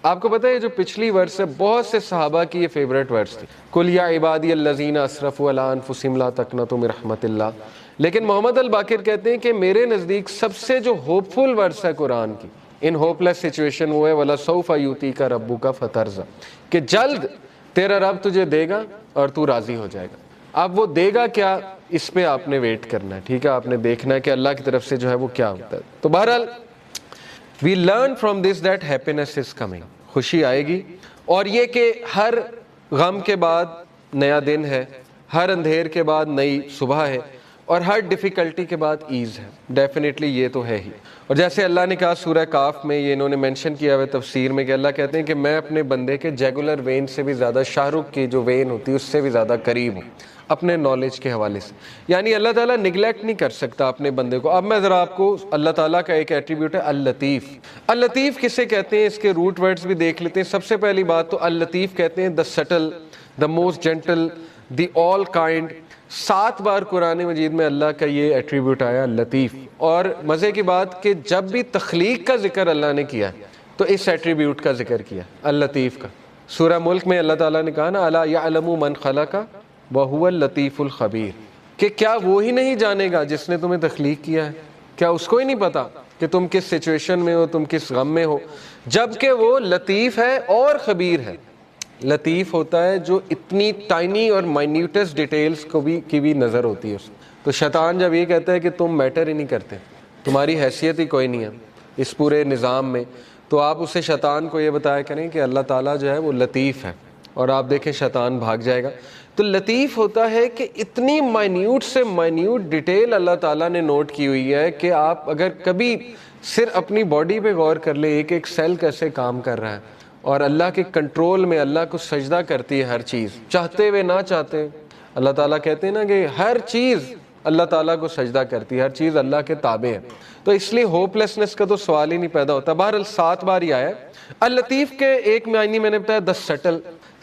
آپ کو پتہ ہے جو پچھلی ورس ہے بہت سے صحابہ کی یہ فیوریٹ ورس تھی، قُلْ يَا عِبَادِيَ الَّذِينَ أَسْرَفُوا عَلَىٰ أَنفُسِهِمْ لَا تَقْنَطُوا مِن رَحْمَتِ اللَّهِ. لیکن محمد الباقر کہتے ہیں کہ میرے نزدیک سب سے جو ہوپ فل ورس ہے قرآن کی ان ہوپ لیس سچویشن وہ ہے وَلَسَوْفَ يُؤْتِيكَ رَبُّكَ فَتَرْضَىٰ، کہ جلد تیرا رب تجھے دے گا اور تو راضی ہو جائے گا. اب وہ دے گا کیا، اس پہ آپ نے ویٹ کرنا ہے، ٹھیک ہے، آپ نے دیکھنا ہے کہ اللہ کی طرف سے جو ہے وہ کیا ہوتا ہے. تو بہرحال we learn from this that happiness is coming. خوشی آئے گی، اور یہ کہ ہر غم کے بعد نیا دن ہے، ہر اندھیر کے بعد نئی صبح ہے، اور ہر ڈیفیکلٹی کے بعد ایز ہے. ڈیفینیٹلی یہ تو ہے ہی. اور جیسے اللہ نے کہا سورہ کاف میں، یہ انہوں نے مینشن کیا ہوا تفسیر میں کہ اللہ کہتے ہیں کہ میں اپنے بندے کے جیگولر وین سے بھی زیادہ، شاہ رخ کی جو وین ہوتی ہے اس سے بھی زیادہ قریب ہوں اپنے نالج کے حوالے سے. یعنی اللہ تعالیٰ نگلیکٹ نہیں کر سکتا اپنے بندے کو. اب میں ذرا آپ کو اللہ تعالیٰ کا ایک ایٹریبیوٹ ہے اللطیف. اللطیف کسے کہتے ہیں، اس کے روٹ ورڈز بھی دیکھ لیتے ہیں. سب سے پہلی بات تو اللطیف کہتے ہیں the subtle, the most gentle, the all kind. 7 بار قرآن مجید میں اللہ کا یہ ایٹریبیوٹ آیا لطیف. اور مزے کی بات کہ جب بھی تخلیق کا ذکر اللہ نے کیا تو اس ایٹریبیوٹ کا ذکر کیا اللطیف کا. سورہ ملک میں اللہ تعالیٰ نے کہا نا الا یعلم من خلق وَهُوَ اللطیف الخبیر، کہ کیا وہی نہیں جانے گا جس نے تمہیں تخلیق کیا ہے؟ کیا اس کو ہی نہیں پتا کہ تم کس سچویشن میں ہو، تم کس غم میں ہو؟ جبکہ وہ لطیف ہے اور خبیر ہے. لطیف ہوتا ہے جو اتنی ٹائنی اور مائنیوٹس ڈیٹیلز کی بھی نظر ہوتی ہے اس. تو شیطان جب یہ کہتا ہے کہ تم میٹر ہی نہیں کرتے، تمہاری حیثیت ہی کوئی نہیں ہے اس پورے نظام میں، تو آپ اسے شیطان کو یہ بتایا کریں کہ اللہ تعالیٰ جو ہے وہ لطیف ہے، اور آپ دیکھیں شیطان بھاگ جائے گا. تو لطیف ہوتا ہے کہ اتنی مائنیوٹ سے مائنیوٹ ڈیٹیل اللہ تعالیٰ نے نوٹ کی ہوئی ہے کہ آپ اگر کبھی صرف اپنی باڈی پہ غور کر لیں، ایک ایک سیل کیسے کام کر رہا ہے، اور اللہ کے کنٹرول میں اللہ کو سجدہ کرتی ہے ہر چیز، چاہتے ہوئے نہ چاہتے. اللہ تعالیٰ کہتے ہیں نا کہ ہر چیز اللہ تعالیٰ کو سجدہ کرتی ہے، ہر چیز اللہ کے تابع ہے. تو اس لیے ہوپ لیسنس کا تو سوال ہی نہیں پیدا ہوتا. بہرحال 7 بار ہی آیا. اللطیف کے ایک معنی میں نے بتایا دا سٹل.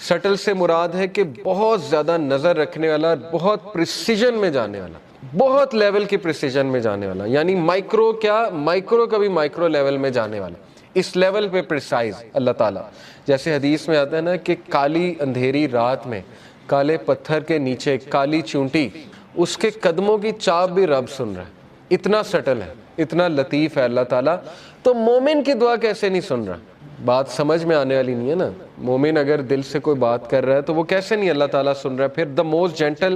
سٹل سے مراد ہے کہ بہت زیادہ نظر رکھنے والا، بہت پریسیجن میں جانے والا، بہت لیول کی پریسیجن میں جانے والا. یعنی مائکرو کا بھی مائکرو لیول میں جانے والا، اس لیول پہ پریسائز اللہ تعالیٰ. جیسے حدیث میں آتا ہے نا کہ کالی اندھیری رات میں کالے پتھر کے نیچے کالی چونٹی، اس کے قدموں کی چاپ بھی رب سن رہا ہے. اتنا سٹل ہے، اتنا لطیف ہے اللہ تعالیٰ. تو مومن کی دعا کیسے نہیں سن رہا؟ بات سمجھ میں آنے والی نہیں ہے نا. مومن اگر دل سے کوئی بات کر رہا ہے تو وہ کیسے نہیں اللہ تعالیٰ سن رہا ہے؟ پھر the most gentle,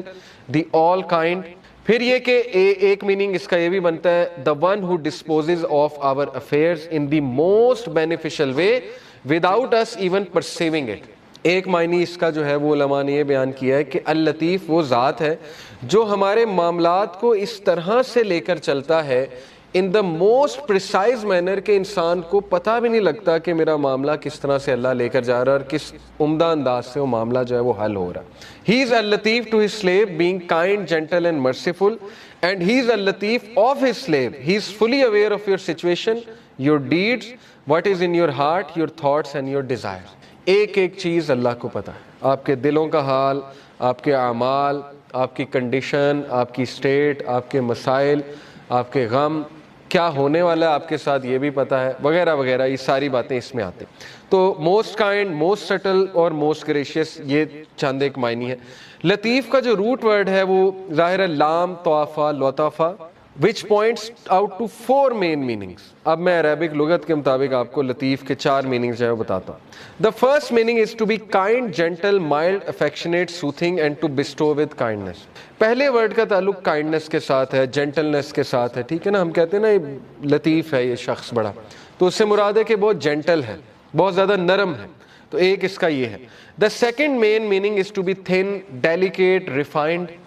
the all kind. پھر یہ کہ ایک میننگ اس کا یہ بھی بنتا ہے the one who disposes of our affairs in the most beneficial way without us even perceiving it. ایک معنی اس کا جو ہے وہ علماء نے یہ بیان کیا ہے کہ اللطیف وہ ذات ہے جو ہمارے معاملات کو اس طرح سے لے کر چلتا ہے ان دا موسٹ پریسائز مینر کہ انسان کو پتہ بھی نہیں لگتا کہ میرا معاملہ کس طرح سے اللہ لے کر جا رہا ہے اور کس عمدہ انداز سے وہ معاملہ جو ہے وہ حل ہو رہا ہے. ہی از اللطیف to his slave being kind gentle and merciful and he is اللطیف of his slave. He is fully aware of your situation, your deeds, what is in your heart, your thoughts and your desire. ایک ایک چیز اللہ کو پتہ ہے، آپ کے دلوں کا حال، آپ کے اعمال، آپ کی کنڈیشن، آپ کی اسٹیٹ، آپ کے مسائل، آپ کے غم، کیا ہونے والا ہے آپ کے ساتھ یہ بھی پتہ ہے، وغیرہ وغیرہ، یہ ساری باتیں اس میں آتے ہیں۔ تو موسٹ کائنڈ، موسٹ سٹل اور موسٹ گریشیس، یہ چند ایک معنی ہے۔ لطیف کا جو روٹ ورڈ ہے وہ ظاہر ہے لام طوافہ لطافہ، which points out to 4 main meanings۔ اب میں عربک لغت کے مطابق آپ کو لطیف کے 4 میننگز جو ہے وہ بتاتا ہوں۔ The first meaning is to be kind, gentle, mild, affectionate, soothing and to bestow with kindness۔ پہلے ورڈ کا تعلق کائنڈنس کے ساتھ ہے، جینٹلنس کے ساتھ ہے، ٹھیک ہے نا۔ ہم کہتے ہیں نا یہ لطیف ہے یہ شخص بڑا، تو اس سے مراد ہے کہ بہت جینٹل ہے، بہت زیادہ نرم ہے، تو ایک اس کا یہ ہے۔ The second main meaning is to be thin, delicate, refined،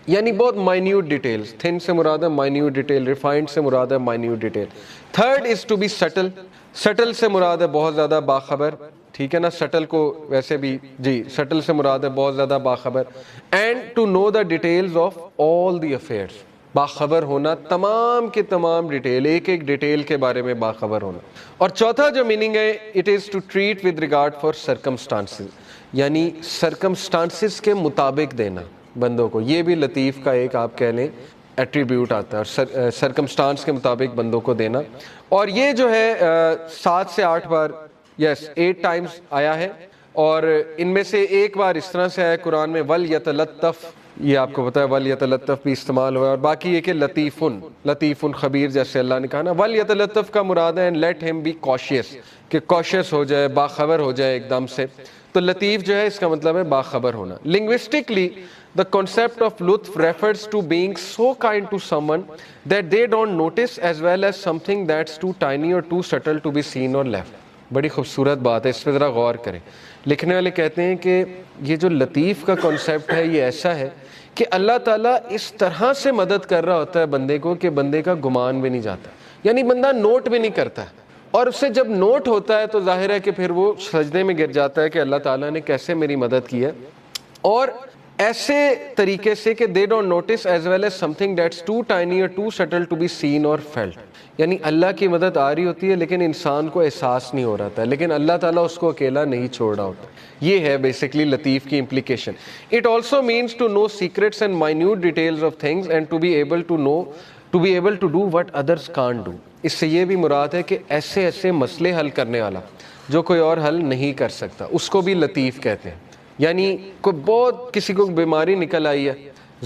یعنی بہت مائنیوٹ ڈیٹیلز، تھن سے مراد ہے مائنیوٹ ڈیٹیل، ریفائنڈ سے مراد ہے minute detail. Third is to be subtle, subtle سے مراد ہے بہت زیادہ باخبر، ٹھیک ہے نا۔ سٹل کو ویسے بھی جی سٹل سے مراد ہے بہت زیادہ باخبر۔ And to know the details of all the affairs, باخبر ہونا تمام کے تمام ڈیٹیل، ایک ایک ڈیٹیل کے بارے میں باخبر ہونا۔ اور چوتھا جو میننگ ہے it is to treat with regard for circumstances, یعنی سرکمسٹانسز کے مطابق دینا بندوں کو، یہ بھی لطیف کا ایک آپ کہہ لیں ایٹریبیوٹ آتا ہے، اور سرکمسٹانس کے مطابق بندوں کو دینا۔ اور یہ جو ہے 7 سے 8 بار، یس 8 ٹائمز آیا ہے، اور ان میں سے ایک بار اس طرح سے آیا قرآن میں وَلْيَتَلَطَّفْ، یہ آپ کو پتہ ہے وَلْيَتَلَطَّفْ بھی استعمال ہوا ہے، اور باقی یہ کہ لطیف خبیر جیسے اللہ نے کہا نا۔ وَلْيَتَلَطَّفْ کا مراد ہے let him be cautious، کہ cautious ہو جائے، باخبر ہو جائے ایک دم سے۔ تو لطیف جو ہے اس کا مطلب ہے باخبر ہونا۔ لنگوسٹکلی the concept of لطف refers to being so kind to someone that they don't notice as well as something that's too tiny or too subtle to be seen or left۔ بڑی خوبصورت بات ہے، اس پہ ذرا غور کریں۔ لکھنے والے کہتے ہیں کہ یہ جو لطیف کا کنسیپٹ ہے یہ ایسا ہے کہ اللہ تعالیٰ اس طرح سے مدد کر رہا ہوتا ہے بندے کو کہ بندے کا گمان بھی نہیں جاتا، یعنی بندہ نوٹ بھی نہیں کرتا ہے، اور اس سے جب نوٹ ہوتا ہے تو ظاہر ہے کہ پھر وہ سجدے میں گر جاتا ہے کہ اللہ تعالیٰ نے کیسے میری مدد کی ہے، اور ایسے طریقے سے کہ they don't notice as well as something that's too tiny or too subtle to be seen or felt۔ یعنی اللہ کی مدد آ رہی ہوتی ہے لیکن انسان کو احساس نہیں ہو رہا تھا، لیکن اللہ تعالیٰ اس کو اکیلا نہیں چھوڑ رہا ہوتا۔ یہ ہے بیسکلی لطیف کی implication۔ It also means to know secrets and minute details of things and to be able to do what others can't do۔ اس سے یہ بھی مراد ہے کہ ایسے مسئلے حل کرنے والا جو کوئی اور حل نہیں کر سکتا، اس کو بھی لطیف کہتے ہیں۔ یعنی کوئی بہت کسی کو بیماری نکل آئی ہے،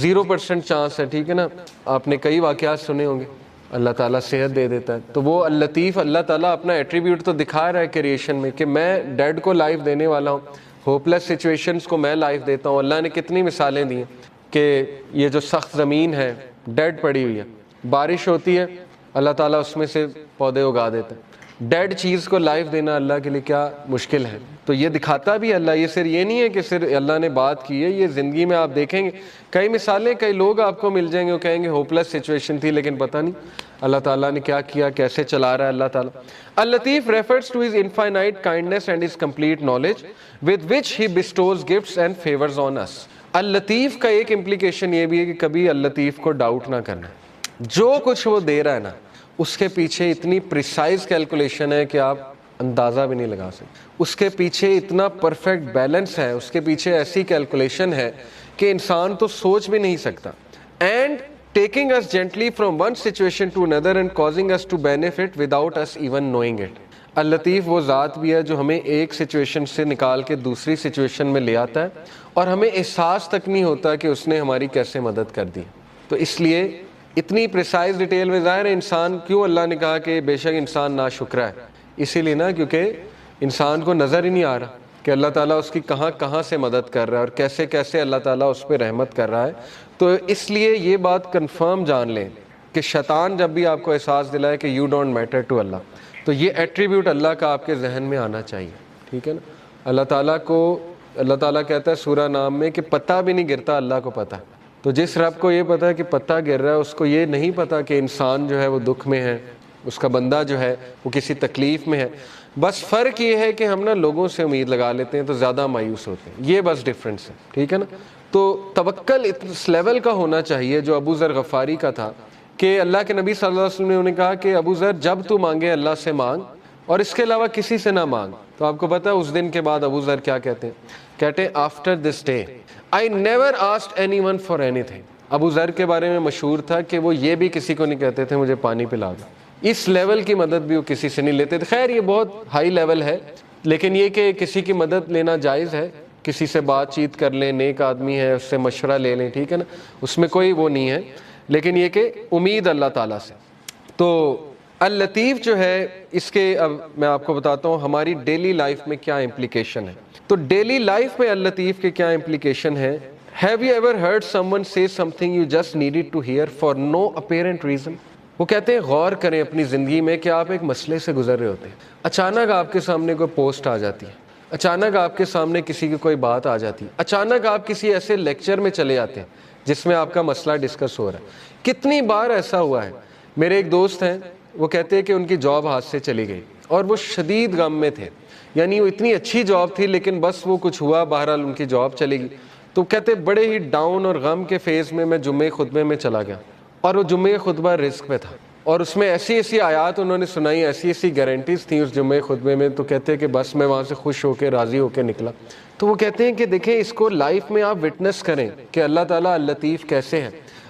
0% چانس ہے، ٹھیک ہے نا، آپ نے کئی واقعات سنے ہوں گے، اللہ تعالیٰ صحت دے دیتا ہے، تو وہ اللطیف، اللہ تعالیٰ اپنا ایٹریبیوٹ تو دکھا رہا ہے کریشن میں کہ میں ڈیڈ کو لائف دینے والا ہوں، ہوپلیس سچویشنز کو میں لائف دیتا ہوں۔ اللہ نے کتنی مثالیں دی ہیں کہ یہ جو سخت زمین ہے ڈیڈ پڑی ہوئی ہے، بارش ہوتی ہے اللہ تعالیٰ اس میں سے پودے اگا دیتا ہے۔ ڈیڈ چیز کو لائف دینا اللہ کے لیے کیا مشکل ہے، تو یہ دکھاتا بھی اللہ۔ یہ صرف یہ نہیں ہے کہ صرف اللہ نے بات کی ہے، یہ زندگی میں آپ دیکھیں گے کئی مثالیں، کئی لوگ آپ کو مل جائیں گے وہ کہیں گے ہوپلیس سچویشن تھی لیکن پتہ نہیں اللہ تعالیٰ نے کیا کیا، کیسے چلا رہا ہے اللہ تعالیٰ۔ اللطیف refers to his infinite kindness and his complete knowledge with which he bestows gifts and favors on us۔ اللطیف کا ایک implication یہ بھی ہے کہ کبھی اللطیف کو ڈاؤٹ نہ کرنا، جو کچھ وہ دے رہا ہے نا اس کے پیچھے اتنی پریسائز کیلکولیشن ہے کہ آپ اندازہ بھی نہیں لگا سکتے، اس کے پیچھے اتنا پرفیکٹ بیلنس ہے، اس کے پیچھے ایسی کیلکولیشن ہے کہ انسان تو سوچ بھی نہیں سکتا۔ And taking us gently from one situation to another and causing us to benefit without us even knowing it۔ اللطیف وہ ذات بھی ہے جو ہمیں ایک سچویشن سے نکال کے دوسری سچویشن میں لے آتا ہے اور ہمیں احساس تک نہیں ہوتا کہ اس نے ہماری کیسے مدد کر دی۔ تو اس لیے اتنی پریسائز ڈیٹیل میں ظاہر ہے انسان، کیوں اللہ نے کہا کہ بے شک انسان ناشکرا ہے، اسی لیے نا کیونکہ انسان کو نظر ہی نہیں آ رہا کہ اللہ تعالیٰ اس کی کہاں سے مدد کر رہا ہے اور کیسے اللہ تعالیٰ اس پہ رحمت کر رہا ہے۔ تو اس لیے یہ بات کنفرم جان لیں کہ شیطان جب بھی آپ کو احساس دلائے کہ یو ڈونٹ میٹر ٹو اللہ، تو یہ ایٹریبیوٹ اللہ کا آپ کے ذہن میں آنا چاہیے، ٹھیک ہے نا۔ اللہ تعالیٰ کہتا ہے سورہ نام میں کہ پتہ بھی نہیں گرتا، اللہ کو پتہ۔ تو جس رب کو یہ پتا ہے کہ پتہ گر رہا ہے، اس کو یہ نہیں پتا کہ انسان جو ہے وہ دکھ میں ہے، اس کا بندہ جو ہے وہ کسی تکلیف میں ہے۔ بس فرق یہ ہے کہ ہم نا لوگوں سے امید لگا لیتے ہیں تو زیادہ مایوس ہوتے ہیں، یہ بس ڈفرینس ہے، ٹھیک ہے نا۔ تو توکل اس لیول کا ہونا چاہیے جو ابو ذر غفاری کا تھا، کہ اللہ کے نبی صلی اللہ علیہ وسلم نے انہیں کہا کہ ابو ذر جب تو مانگے اللہ سے مانگ اور اس کے علاوہ کسی سے نہ مانگ۔ تو آپ کو پتہ ہے اس دن کے بعد ابو ذر کیا کہتے ہیں after this day I never asked anyone for anything۔ ابو ذر کے بارے میں مشہور تھا کہ وہ یہ بھی کسی کو نہیں کہتے تھے مجھے پانی پلا دو، اس لیول کی مدد بھی وہ کسی سے نہیں لیتے تھے. خیر یہ بہت ہائی لیول ہے, لیکن یہ کہ کسی کی مدد لینا جائز ہے, کسی سے بات چیت کر لیں, نیک آدمی ہے اس سے مشورہ لے لیں, ٹھیک ہے نا, اس میں کوئی وہ نہیں ہے, لیکن یہ کہ امید اللہ تعالیٰ سے. تو اللطیف جو ہے اس کے اب میں آپ کو بتاتا ہوں ہماری ڈیلی لائف میں کیا امپلیکیشن ہے. تو ڈیلی لائف میں اللطیف کے کیا امپلیکیشن ہے. Have you ever heard someone say something you just needed to hear for no apparent reason? وہ کہتے ہیں غور کریں اپنی زندگی میں کہ آپ ایک مسئلے سے گزر رہے ہوتے ہیں, اچانک آپ کے سامنے کوئی پوسٹ آ جاتی ہے, اچانک آپ کے سامنے کسی کی کوئی بات آ جاتی ہے, اچانک آپ کسی ایسے لیکچر میں چلے جاتے ہیں جس میں آپ کا مسئلہ ڈسکس ہو رہا ہے. کتنی بار ایسا ہوا ہے. میرے ایک دوست ہیں, وہ کہتے ہیں کہ ان کی جاب ہاتھ سے چلی گئی اور وہ شدید غم میں تھے, یعنی وہ اتنی اچھی جاب تھی لیکن بس وہ کچھ ہوا, بہرحال ان کی جاب چلی گئی. تو کہتے بڑے ہی ڈاؤن اور غم کے فیز میں جمعے خطبے میں چلا گیا, اور وہ جمعے خطبہ رزق پہ تھا, اور اس میں ایسی ایسی آیات انہوں نے سنائی, ایسی ایسی گارنٹیز تھیں اس جمعے خطبے میں. تو کہتے ہیں کہ بس میں وہاں سے خوش ہو کے راضی ہو کے نکلا. تو وہ کہتے ہیں کہ دیکھیں اس کو لائف میں آپ وٹنس کریں کہ اللہ تعالیٰ اللطیف کیسے ہے.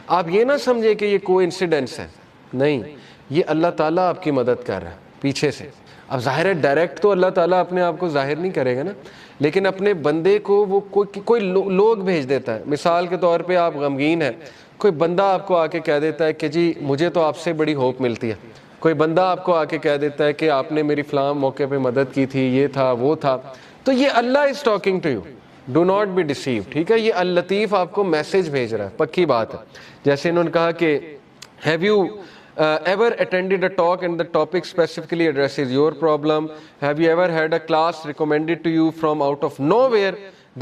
آپ یہ نہ سمجھیں کہ یہ کوئی انسیڈنس ہے, نہیں, یہ اللہ تعالیٰ آپ کی مدد کر رہا ہے پیچھے سے. اب ظاہر ہے ڈائریکٹ تو اللہ تعالیٰ اپنے آپ کو ظاہر نہیں کرے گا نا, لیکن اپنے بندے کو وہ کوئی لوگ بھیج دیتا ہے. مثال کے طور پہ آپ غمگین ہیں, کوئی بندہ آپ کو آ کے کہہ دیتا ہے کہ جی مجھے تو آپ سے بڑی ہوپ ملتی ہے. کوئی بندہ آپ کو آ کے کہہ دیتا ہے کہ آپ نے میری فلاں موقع پہ مدد کی تھی, یہ تھا وہ تھا. تو یہ اللہ is talking to you, do not be deceived, ٹھیک ہے. یہ اللطیف آپ کو میسج بھیج رہا ہے, پکی بات ہے. جیسے انہوں نے کہا کہ have you ever attended a talk and the topic specifically addresses your problem? Have you ever had a class recommended to you from out of nowhere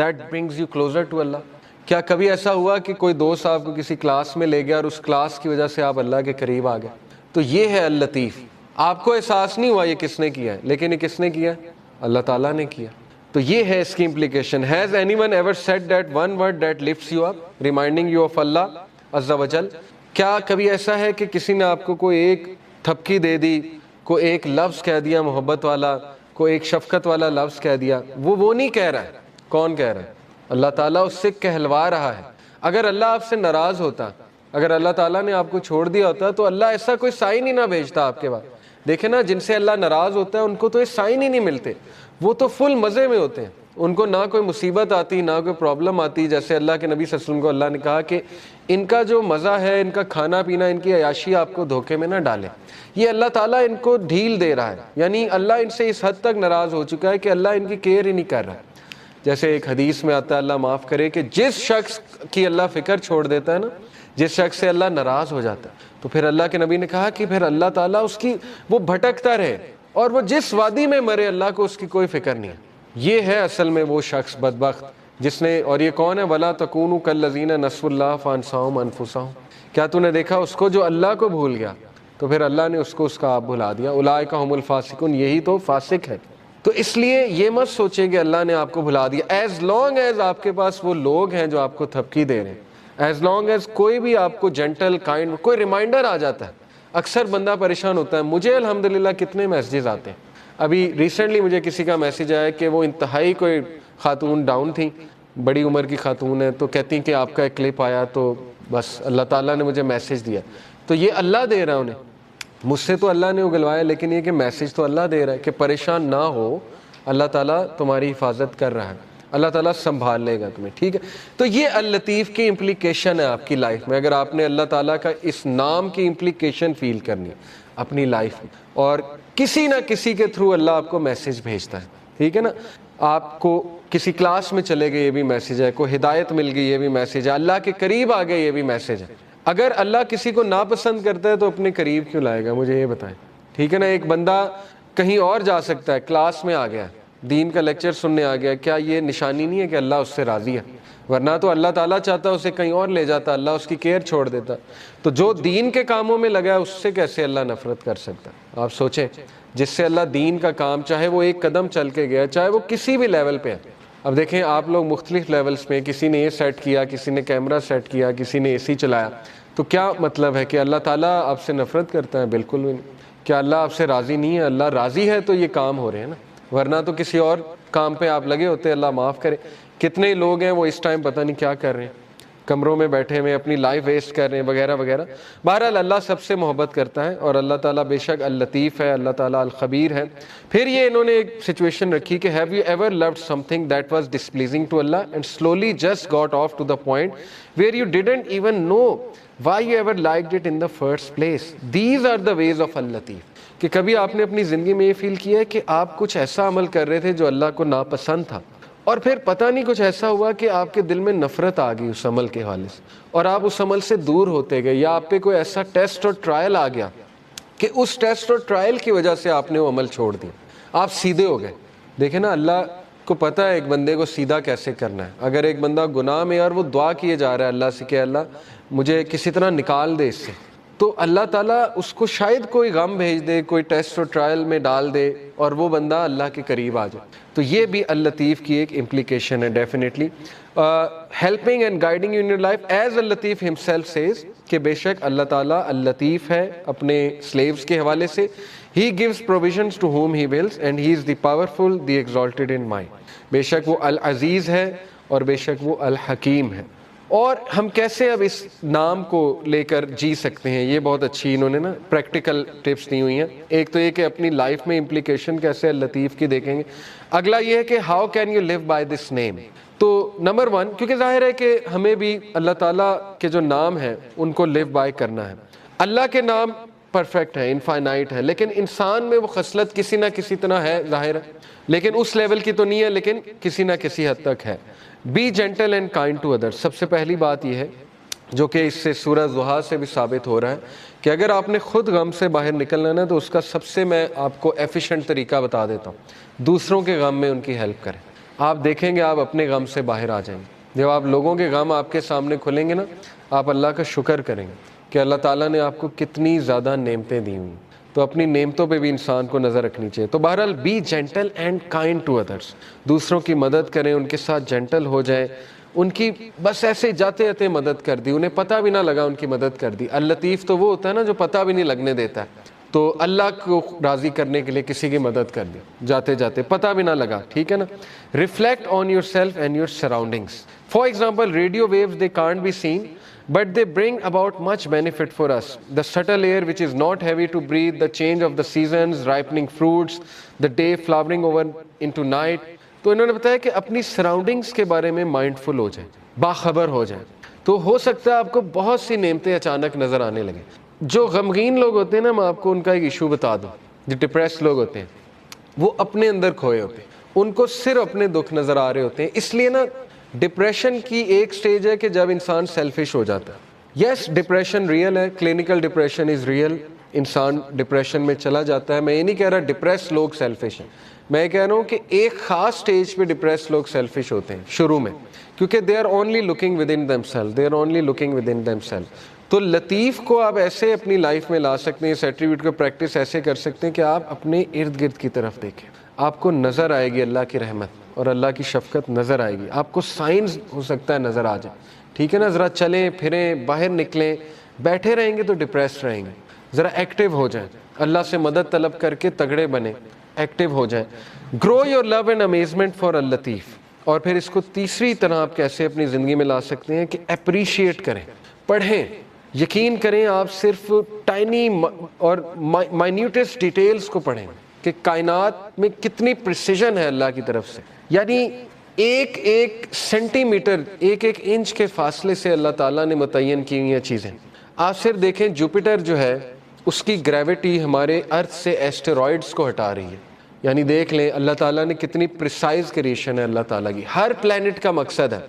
that brings you closer to Allah? کیا کبھی ایسا ہوا کہ کوئی دوست آپ کو کسی کلاس میں لے گیا اور اس کلاس کی وجہ سے آپ اللہ کے قریب آ گئے؟ تو یہ ہے اللطیف. آپ کو احساس نہیں ہوا یہ کس نے کیا ہے, لیکن یہ کس نے کیا, اللہ تعالیٰ نے کیا. تو یہ ہے اس کی implication. Has anyone ever said that one word that lifts you up, reminding you of Allah Azza wa Jal? کیا کبھی ایسا ہے کہ کسی نے آپ کو کوئی ایک تھپکی دے دی, کوئی ایک لفظ کہہ دیا محبت والا, کوئی ایک شفقت والا لفظ کہہ دیا؟ وہ نہیں کہہ رہا ہے. کون کہہ رہا ہے؟ اللہ تعالیٰ اس سے کہلوا رہا ہے. اگر اللہ آپ سے ناراض ہوتا, اگر اللہ تعالیٰ نے آپ کو چھوڑ دیا ہوتا, تو اللہ ایسا کوئی سائن ہی نہ بھیجتا آپ کے بعد. دیکھیں نا, جن سے اللہ ناراض ہوتا ہے ان کو تو یہ سائن ہی نہیں ملتے, وہ تو فل مزے میں ہوتے ہیں, ان کو نہ کوئی مصیبت آتی نہ کوئی پرابلم آتی. جیسے اللہ کے نبی صلی اللہ علیہ وسلم کو اللہ نے کہا کہ ان کا جو مزہ ہے, ان کا کھانا پینا, ان کی عیاشی آپ کو دھوکے میں نہ ڈالے. یہ اللہ تعالیٰ ان کو ڈھیل دے رہا ہے, یعنی اللہ ان سے اس حد تک ناراض ہو چکا ہے کہ اللہ ان کی کیئر ہی نہیں کر رہا. جیسے ایک حدیث میں آتا ہے, اللہ معاف کرے, کہ جس شخص کی اللہ فکر چھوڑ دیتا ہے نا, جس شخص سے اللہ ناراض ہو جاتا ہے, تو پھر اللہ کے نبی نے کہا کہ پھر اللہ تعالیٰ اس کی وہ بھٹکتا رہے, اور وہ جس وادی میں مرے اللہ کو اس کی کوئی فکر نہیں ہے. یہ ہے اصل میں وہ شخص بدبخت جس نے, اور یہ کون ہے, وَلَا تَكُونُوا كَالَّذِينَ نَسُوا اللَّهَ فَأَنسَاهُمْ أَنفُسَهُمْ. کیا تو نے دیکھا اس کو جو اللہ کو بھول گیا, تو پھر اللہ نے اس کو اس کا آپ بھلا دیا. اولئک هم الفاسقون, یہی تو فاسق ہے. تو اس لیے یہ مت سوچیں کہ اللہ نے آپ کو بھلا دیا. ایز لانگ ایز آپ کے پاس وہ لوگ ہیں جو آپ کو تھپکی دے رہے ہیں, ایز لانگ ایز کوئی بھی آپ کو جینٹل کائنڈ کوئی ریمائنڈر آ جاتا ہے. اکثر بندہ پریشان ہوتا ہے. مجھے الحمدللہ کتنے میسیجز آتے ہیں. ابھی ریسنٹلی مجھے کسی کا میسیج آیا کہ وہ انتہائی کوئی خاتون ڈاؤن تھیں, بڑی عمر کی خاتون ہے, تو کہتی ہیں کہ آپ کا ایک کلپ آیا تو بس اللہ تعالیٰ نے مجھے میسیج دیا. تو یہ اللہ دے رہا ہے انہیں, مجھ سے تو اللہ نے اگلوایا, لیکن یہ کہ میسیج تو اللہ دے رہا ہے کہ پریشان نہ ہو, اللہ تعالیٰ تمہاری حفاظت کر رہا ہے, اللہ تعالیٰ سنبھال لے گا تمہیں, ٹھیک ہے. تو یہ اللطیف کی امپلیکیشن ہے آپ کی لائف میں. اگر آپ نے اللہ تعالیٰ کا اس نام کی امپلیکیشن فیل کرنی اپنی لائف میں, اور کسی نہ کسی کے تھرو اللہ آپ کو میسیج بھیجتا ہے, ٹھیک ہے نا. آپ کو کسی کلاس میں چلے گئے, یہ بھی میسیج ہے. کوئی ہدایت مل گئی, یہ بھی میسیج ہے. اللہ کے قریب آ گئے, یہ بھی میسیج ہے. اگر اللہ کسی کو ناپسند کرتا ہے تو اپنے قریب کیوں لائے گا, مجھے یہ بتائیں, ٹھیک ہے نا. ایک بندہ کہیں اور جا سکتا ہے, کلاس میں آ گیا, دین کا لیکچر سننے آ گیا, کیا یہ نشانی نہیں ہے کہ اللہ اس سے راضی ہے؟ ورنہ تو اللہ تعالیٰ چاہتا اسے کہیں اور لے جاتا, اللہ اس کی کیئر چھوڑ دیتا. تو جو دین کے کاموں میں لگا ہے اس سے کیسے اللہ نفرت کر سکتا؟ آپ سوچیں, جس سے اللہ دین کا کام, چاہے وہ ایک قدم چل کے گیا, چاہے وہ کسی بھی لیول پہ ہے. اب دیکھیں آپ لوگ مختلف لیولز میں, کسی نے یہ سیٹ کیا, کسی نے کیمرہ سیٹ کیا, کسی نے اے سی چلایا, تو کیا مطلب ہے کہ اللہ تعالیٰ آپ سے نفرت کرتا ہے؟ بالکل بھی نہیں. کیا اللہ آپ سے راضی نہیں ہے؟ اللہ راضی ہے تو یہ کام ہو رہے ہیں نا, ورنہ تو کسی اور کام پہ آپ لگے ہوتے. اللہ معاف کرے, کتنے لوگ ہیں وہ اس ٹائم پتہ نہیں کیا کر رہے ہیں. کمروں میں بیٹھے ہوئے اپنی لائف ویسٹ کر رہے ہیں وغیرہ وغیرہ. بہرحال اللہ سب سے محبت کرتا ہے اور اللہ تعالیٰ بے شک اللطیف ہے, اللہ تعالیٰ الخبیر ہے. پھر یہ انہوں نے ایک سچویشن رکھی کہ have you ever loved something that was displeasing to اللہ and slowly just got off to the point where you didn't even know why you ever liked it in the first place. These are the ways of اللطیف. کہ کبھی آپ نے اپنی زندگی میں یہ فیل کیا ہے کہ آپ کچھ ایسا عمل کر رہے تھے جو اللہ کو ناپسند تھا, اور پھر پتہ نہیں کچھ ایسا ہوا کہ آپ کے دل میں نفرت آ گئی اس عمل کے حوالے سے, اور آپ اس عمل سے دور ہوتے گئے, یا آپ پہ کوئی ایسا ٹیسٹ اور ٹرائل آ گیا کہ اس ٹیسٹ اور ٹرائل کی وجہ سے آپ نے وہ عمل چھوڑ دیا, آپ سیدھے ہو گئے. دیکھیں نا, اللہ کو پتہ ہے ایک بندے کو سیدھا کیسے کرنا ہے. اگر ایک بندہ گناہ میں اور وہ دعا کیے جا رہا ہے اللہ سے کہ اللہ مجھے کسی طرح نکال دے اس سے, تو اللہ تعالیٰ اس کو شاید کوئی غم بھیج دے, کوئی ٹیسٹ اور ٹرائل میں ڈال دے, اور وہ بندہ اللہ کے قریب آ جائے. تو یہ بھی اللطیف کی ایک امپلیکیشن ہے definitely. Helping and guiding in your life as Al-Latif himself says, کہ بے شک اللہ تعالیٰ اللطیف ہے اپنے سلیوز کے حوالے سے. He gives provisions to whom he wills and he is the powerful, the exalted in mind. بے شک وہ العزیز ہے اور بے شک وہ الحکیم ہے. اور ہم کیسے اب اس نام کو لے کر جی سکتے ہیں, یہ بہت اچھی انہوں نے نا پریکٹیکل ٹپس دی ہوئی ہیں. ایک تو یہ کہ اپنی لائف میں امپلیکیشن کیسے اللطیف کی دیکھیں گے. اگلا یہ ہے کہ how can you live by this name. تو نمبر 1, کیونکہ ظاہر ہے کہ ہمیں بھی اللہ تعالیٰ کے جو نام ہیں ان کو لیو بائی کرنا ہے. اللہ کے نام پرفیکٹ ہے, انفائنائٹ ہے, لیکن انسان میں وہ خصلت کسی نہ کسی طرح ہے, ظاہر ہے, لیکن اس لیول کی تو نہیں ہے, لیکن کسی نہ کسی حد تک ہے. Be gentle and kind to others. سب سے پہلی بات یہ ہے جو کہ اس سے سورہ ضحیٰ سے بھی ثابت ہو رہا ہے کہ اگر آپ نے خود غم سے باہر نکلنا ہے تو اس کا سب سے میں آپ کو ایفیشینٹ طریقہ بتا دیتا ہوں, دوسروں کے غم میں ان کی ہیلپ کریں. آپ دیکھیں گے آپ اپنے غم سے باہر آ جائیں گے. جب آپ لوگوں کے غم آپ کے سامنے کھلیں گے نا, آپ اللہ کا شکر کریں گے کہ اللہ تعالیٰ نے آپ کو کتنی زیادہ نعمتیں دی ہوئی. تو اپنی نعمتوں پہ بھی انسان کو نظر رکھنی چاہیے. تو بہرحال be gentle and kind to others, دوسروں کی مدد کریں, ان کے ساتھ جینٹل ہو جائیں, ان کی بس ایسے جاتے جاتے مدد کر دی, انہیں پتہ بھی نہ لگا ان کی مدد کر دی. اللطیف تو وہ ہوتا ہے نا جو پتہ بھی نہیں لگنے دیتا ہے. تو اللہ کو راضی کرنے کے لیے کسی کی مدد کر دی جاتے جاتے, پتہ بھی نہ لگا, ٹھیک ہے نا. Reflect on yourself and your surroundings. For example radio waves they can't be seen but they bring about much benefit for us. The subtle air which is not heavy to breathe, the change of the seasons, ripening fruits, the day flowering over into night. تو انہوں نے بتایا کہ اپنی سراؤنڈنگز کے بارے میں مائنڈفل ہو جائیں, باخبر ہو جائیں, تو ہو سکتا ہے آپ کو بہت سی نعمتیں اچانک نظر آنے لگیں. جو غمگین لوگ ہوتے ہیں نا, میں آپ کو ان کا ایک ایشو بتا دوں. جو ڈپریس لوگ ہوتے ہیں وہ اپنے اندر کھوئے ہوتے ہیں, ان کو صرف اپنے دکھ نظر آ رہے ہوتے ہیں. اس لیے نا ڈپریشن کی ایک سٹیج ہے کہ جب انسان سیلفش ہو جاتا ہے. یس, ڈپریشن ریئل ہے, کلینکل ڈپریشن از ریئل, انسان ڈپریشن میں چلا جاتا ہے. میں یہ نہیں کہہ رہا ڈپریس لوگ سیلفش ہیں, میں کہہ رہا ہوں کہ ایک خاص سٹیج پہ ڈپریس لوگ سیلفش ہوتے ہیں شروع میں, کیونکہ they are only looking within themself, they are only looking within themself. تو لطیف کو آپ ایسے اپنی لائف میں لا سکتے ہیں, اس ایٹریبیوٹ کو پریکٹس ایسے کر سکتے ہیں کہ آپ اپنے ارد گرد کی طرف دیکھیں, آپ کو نظر آئے گی اللہ کی رحمت اور اللہ کی شفقت نظر آئے گی, آپ کو سائنس ہو سکتا ہے نظر آ جائے, ٹھیک ہے نا. ذرا چلیں پھریں, باہر نکلیں. بیٹھے رہیں گے تو ڈپریس رہیں گے. ذرا ایکٹیو ہو جائیں, اللہ سے مدد طلب کر کے تگڑے بنیں, ایکٹیو ہو جائیں. Grow your love and amazement for اللطیف. اور پھر اس کو تیسری طرح آپ کیسے اپنی زندگی میں لا سکتے ہیں کہ اپریشیٹ کریں, پڑھیں. یقین کریں آپ صرف ٹائنی اور مائنیوٹسٹ ڈیٹیلز کو پڑھیں کہ کائنات میں کتنی پریسیجن ہے اللہ کی طرف سے. یعنی ایک ایک سینٹی میٹر, ایک ایک انچ کے فاصلے سے اللہ تعالیٰ نے متعین کی ہوئی چیزیں. آپ صرف دیکھیں جوپیٹر جو ہے اس کی گریوٹی ہمارے ارتھ سے ایسٹرائڈز کو ہٹا رہی ہے. یعنی دیکھ لیں اللہ تعالیٰ نے کتنی پریسائز کریشن ہے اللہ تعالیٰ کی. ہر پلینٹ کا مقصد ہے,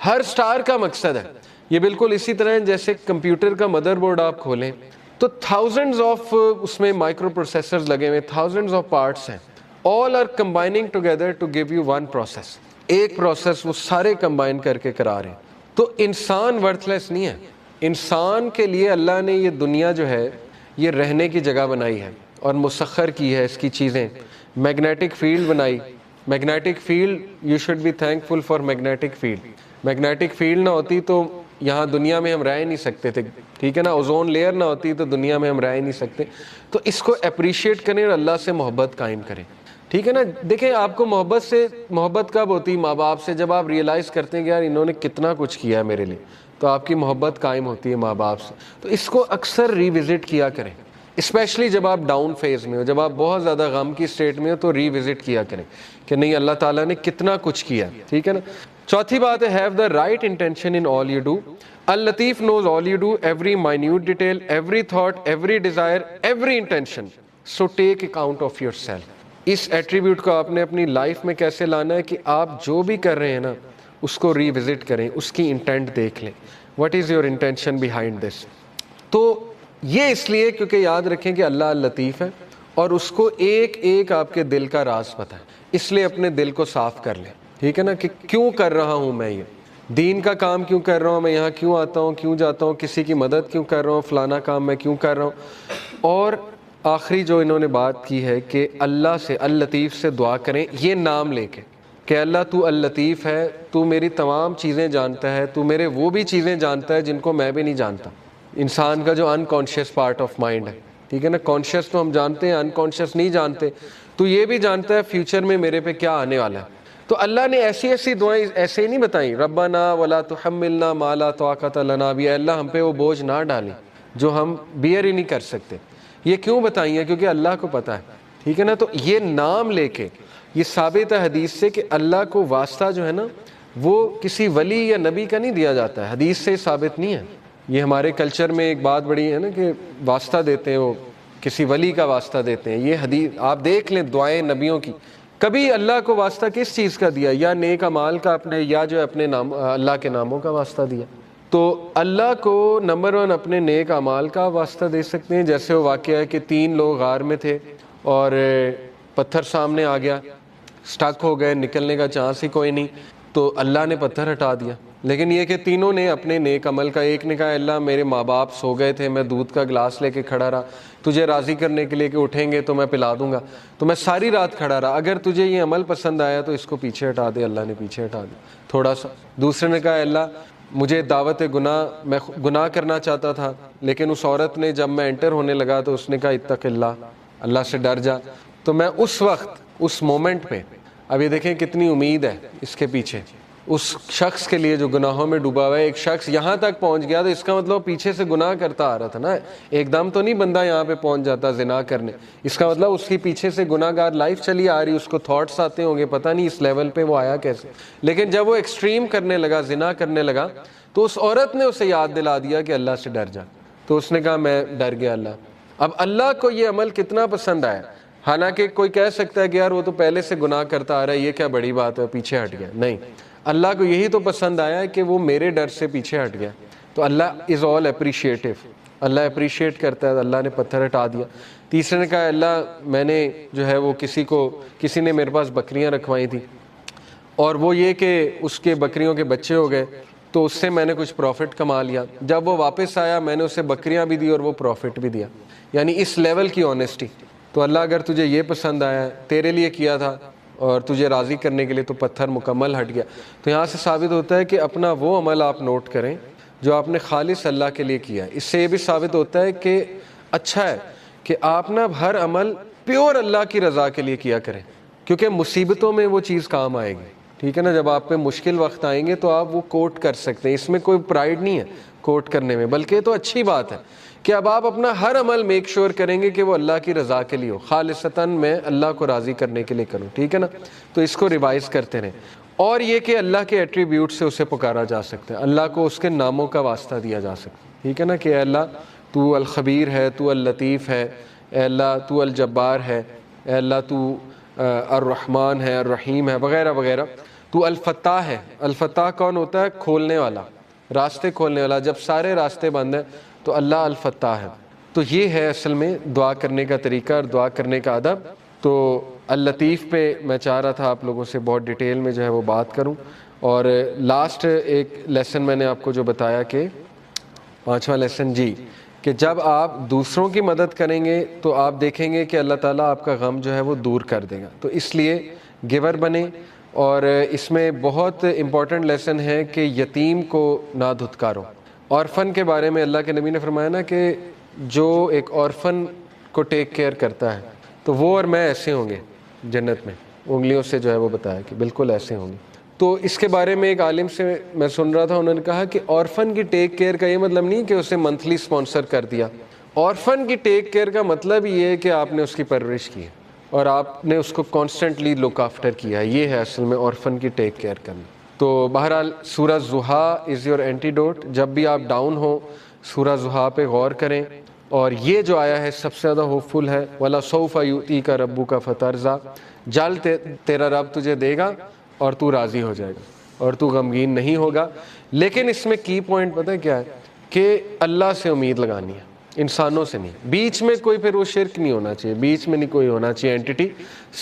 ہر سٹار کا مقصد ہے. یہ بالکل اسی طرح ہے جیسے کمپیوٹر کا مدر بورڈ آپ کھولیں تو تھاؤزنڈز آف اس میں مائکرو پروسیسرز لگے ہوئے, تھاؤزنڈز آف پارٹس ہیں, all are combining together to give you one process. ایک پروسیس وہ سارے کمبائن کر کے کرا رہے ہیں. تو انسان ورتھ لیس نہیں ہے. انسان کے لیے اللہ نے یہ دنیا جو ہے یہ رہنے کی جگہ بنائی ہے اور مسخر کی ہے اس کی چیزیں. میگنیٹک فیلڈ بنائی, magnetic field, you should be thankful for magnetic field. Magnetic field نہ ہوتی تو یہاں دنیا میں ہم رہ نہیں سکتے تھے, ٹھیک ہے نا. اوزون لیئر نہ ہوتی تو دنیا میں ہم رہ نہیں سکتے. تو اس کو اپریشیٹ کریں اور اللہ سے محبت قائم کریں, ٹھیک ہے نا. دیکھیں آپ کو محبت کب ہوتی؟ ماں باپ سے, جب آپ ریئلائز کرتے ہیں کہ یار انہوں نے کتنا کچھ کیا ہے میرے لیے. تو آپ کی محبت قائم ہوتی ہے ماں باپ سے. تو اس کو اکثر ریوزٹ کیا کریں، اسپیشلی جب آپ ڈاؤن فیز میں ہو، جب آپ بہت زیادہ غم کی اسٹیٹ میں ہو تو ریوزٹ کیا کریں کہ نہیں اللہ تعالیٰ نے کتنا کچھ کیا. ٹھیک ہے نا. چوتھی بات ہے have the right intention in all you do. Al-Latif knows all you do, every minute detail, every thought, every desire, every intention. So take account of yourself. اس ایٹریبیوٹ کو آپ نے اپنی لائف میں کیسے لانا ہے کہ آپ جو بھی کر رہے ہیں نا اس کو ریوزٹ کریں، اس کی انٹینٹ دیکھ لیں. What is your intention behind this. تو یہ اس لیے کیونکہ یاد رکھیں کہ اللہ لطیف ہے اور اس کو ایک ایک آپ کے دل کا راز پتہ ہے، اس لیے اپنے دل کو صاف کر لیں. ٹھیک ہے نا، کہ کیوں کر رہا ہوں میں یہ دین کا کام، کیوں کر رہا ہوں میں یہاں، کیوں آتا ہوں، کیوں جاتا ہوں، کسی کی مدد کیوں کر رہا ہوں، فلانا کام میں کیوں کر رہا ہوں. اور آخری جو انہوں نے بات کی ہے کہ اللہ سے، اللطیف سے دعا کریں یہ نام لے کے کہ اللہ تو اللطیف ہے، تو میری تمام چیزیں جانتا ہے، تو میرے وہ بھی چیزیں جانتا ہے جن کو میں بھی نہیں جانتا. انسان کا جو انکانشیس پارٹ آف مائنڈ ہے، ٹھیک ہے نا، کانشیس تو ہم جانتے ہیں، انکانشیس نہیں جانتے. تو یہ بھی جانتا ہے فیوچر میں میرے پہ کیا آنے والا ہے. تو اللہ نے ایسی ایسی دعائیں ایسے ہی نہیں بتائیں، ربنا ولا تحملنا ما لا طاقت لنا بہ، اللہ ہم پہ وہ بوجھ نہ ڈالیں جو ہم بیئر ہی نہیں کر سکتے. یہ کیوں بتائیں ہیں؟ کیونکہ اللہ کو پتہ ہے. ٹھیک ہے نا. تو یہ نام لے کے یہ ثابت ہے حدیث سے کہ اللہ کو واسطہ جو ہے نا وہ کسی ولی یا نبی کا نہیں دیا جاتا ہے، حدیث سے ثابت نہیں ہے. یہ ہمارے کلچر میں ایک بات بڑی ہے نا کہ واسطہ دیتے ہیں، وہ کسی ولی کا واسطہ دیتے ہیں. یہ حدیث آپ دیکھ لیں دعائیں نبیوں کی، کبھی اللہ کو واسطہ کس چیز کا دیا؟ یا نیک اعمال کا اپنے، یا جو اپنے نام اللہ کے ناموں کا واسطہ دیا. تو اللہ کو نمبر 1 اپنے نیک اعمال کا واسطہ دے سکتے ہیں. جیسے وہ واقعہ ہے کہ 3 لوگ غار میں تھے اور پتھر سامنے آ گیا، سٹک ہو گئے، نکلنے کا چانس ہی کوئی نہیں، تو اللہ نے پتھر ہٹا دیا. لیکن یہ کہ تینوں نے اپنے نیک عمل کا، ایک نے کہا اللہ میرے ماں باپ سو گئے تھے، میں دودھ کا گلاس لے کے کھڑا رہا تجھے راضی کرنے کے لیے کہ اٹھیں گے تو میں پلا دوں گا، تو میں ساری رات کھڑا رہا، اگر تجھے یہ عمل پسند آیا تو اس کو پیچھے ہٹا دے. اللہ نے پیچھے ہٹا دیا تھوڑا سا. دوسرے نے کہا اللہ مجھے دعوت گناہ، میں گناہ کرنا چاہتا تھا، لیکن اس عورت نے جب میں انٹر ہونے لگا تو اس نے کہا اتق اللہ، اللہ سے ڈر جا. تو میں اس وقت، اس مومنٹ پہ، اب یہ دیکھیں کتنی امید ہے اس کے پیچھے، اس شخص کے لیے جو گناہوں میں ڈوبا ہوا ہے. ایک شخص یہاں تک پہنچ گیا تو اس کا مطلب پیچھے سے گناہ کرتا آ رہا تھا نا، ایک دم تو نہیں بندہ یہاں پہ پہنچ جاتا زنا کرنے. اس کا مطلب اس کی پیچھے سے گناہ گار لائف چلی آ رہی، اس کو تھاٹس آتے ہوں گے، پتہ نہیں اس لیول پہ وہ آیا کیسے. لیکن جب وہ ایکسٹریم کرنے لگا، زنا کرنے لگا، تو اس عورت نے اسے یاد دلا دیا کہ اللہ سے ڈر جا. تو اس نے کہا میں ڈر گیا اللہ. اب اللہ کو یہ عمل کتنا پسند آیا. حالانکہ کوئی کہہ سکتا ہے کہ یار وہ تو پہلے سے گناہ کرتا آ رہا ہے، یہ کیا بڑی بات ہے، پیچھے ہٹ گیا. نہیں، اللہ کو یہی تو پسند آیا ہے کہ وہ میرے ڈر سے پیچھے ہٹ گیا. تو اللہ از آل اپریشیٹو، اللہ اپریشیٹ کرتا ہے. اللہ نے پتھر ہٹا دیا. تیسرے نے کہا اللہ میں نے جو ہے وہ کسی نے میرے پاس بکریاں رکھوائی تھیں اور وہ یہ کہ اس کے بکریوں کے بچے ہو گئے تو اس سے میں نے کچھ پروفٹ کما لیا. جب وہ واپس آیا میں نے اسے بکریاں بھی دی اور وہ پروفٹ بھی دیا. یعنی اس لیول کی آنیسٹی. تو اللہ اگر تجھے یہ پسند آیا ہے، تیرے لیے کیا تھا اور تجھے راضی کرنے کے لیے، تو پتھر مکمل ہٹ گیا. تو یہاں سے ثابت ہوتا ہے کہ اپنا وہ عمل آپ نوٹ کریں جو آپ نے خالص اللہ کے لیے کیا ہے. اس سے یہ بھی ثابت ہوتا ہے کہ اچھا ہے کہ آپ نا ہر عمل پیور اللہ کی رضا کے لیے کیا کریں، کیونکہ مصیبتوں میں وہ چیز کام آئے گی. ٹھیک ہے نا. جب آپ پہ مشکل وقت آئیں گے تو آپ وہ کوٹ کر سکتے ہیں. اس میں کوئی پرائیڈ نہیں ہے کوٹ کرنے میں، بلکہ تو اچھی بات ہے کہ اب آپ اپنا ہر عمل میک شور کریں گے کہ وہ اللہ کی رضا کے لیے ہو، خالصتاً میں اللہ کو راضی کرنے کے لیے کروں. ٹھیک ہے نا. تو اس کو ریوائز کرتے رہیں. اور یہ کہ اللہ کے ایٹریبیوٹ سے اسے پکارا جا سکتا ہے، اللہ کو اس کے ناموں کا واسطہ دیا جا سکتا ہے. ٹھیک ہے نا. کہ اے اللہ تو الخبیر ہے، تو اللطیف ہے، اے اللہ تو الجبار ہے، اے اللہ تو الرحمن ہے، الرحیم ہے، وغیرہ وغیرہ. تو الفتاح ہے. الفتاح کون ہوتا ہے؟ کھولنے والا، راستے کھولنے والا. جب سارے راستے بند ہیں تو اللہ الفتاح ہے. تو یہ ہے اصل میں دعا کرنے کا طریقہ اور دعا کرنے کا ادب. تو اللطیف پہ میں چاہ رہا تھا آپ لوگوں سے بہت ڈیٹیل میں جو ہے وہ بات کروں. اور لاسٹ ایک لیسن میں نے آپ کو جو بتایا کہ 5واں لیسن جی، کہ جب آپ دوسروں کی مدد کریں گے تو آپ دیکھیں گے کہ اللہ تعالیٰ آپ کا غم جو ہے وہ دور کر دے گا. تو اس لیے گیور بنیں. اور اس میں بہت امپورٹنٹ لیسن ہے کہ یتیم کو نہ دھتکارو. اورفن کے بارے میں اللہ کے نبی نے فرمایا نا کہ جو ایک اورفن کو ٹیک کیئر کرتا ہے تو وہ اور میں ایسے ہوں گے جنت میں. انگلیوں سے جو ہے وہ بتایا کہ بالکل ایسے ہوں گے. تو اس کے بارے میں ایک عالم سے میں سن رہا تھا, انہوں نے کہا کہ آرفن کی ٹیک کیئر کا یہ مطلب نہیں کہ اسے منتھلی سپانسر کر دیا. آرفن کی ٹیک کیئر کا مطلب یہ ہے کہ آپ نے اس کی پرورش کی ہے اور آپ نے اس کو کانسٹنٹلی لک آفٹر کیا ہے. یہ ہے اصل میں آرفن کی ٹیک کیئر کرنا. تو بہرحال سورہ ضحیٰ از یور اینٹیڈوٹ. جب بھی آپ ڈاؤن ہو سورہ ضحیٰ پہ غور کریں, اور یہ جو آیا ہے سب سے زیادہ ہوپ فل ہے. وَلَسَوْفَ يُؤْتِيكَ رَبُّكَ فَتَرْضَىٰ. جلد تیرا رب تجھے دے گا اور تو راضی ہو جائے گا اور تو غمگین نہیں ہوگا. لیکن اس میں کی پوائنٹ پتہ ہے کیا ہے, کہ اللہ سے امید لگانی ہے, انسانوں سے نہیں. بیچ میں کوئی پھر وہ شرک نہیں ہونا چاہیے, بیچ میں نہیں کوئی ہونا چاہیے اینٹی.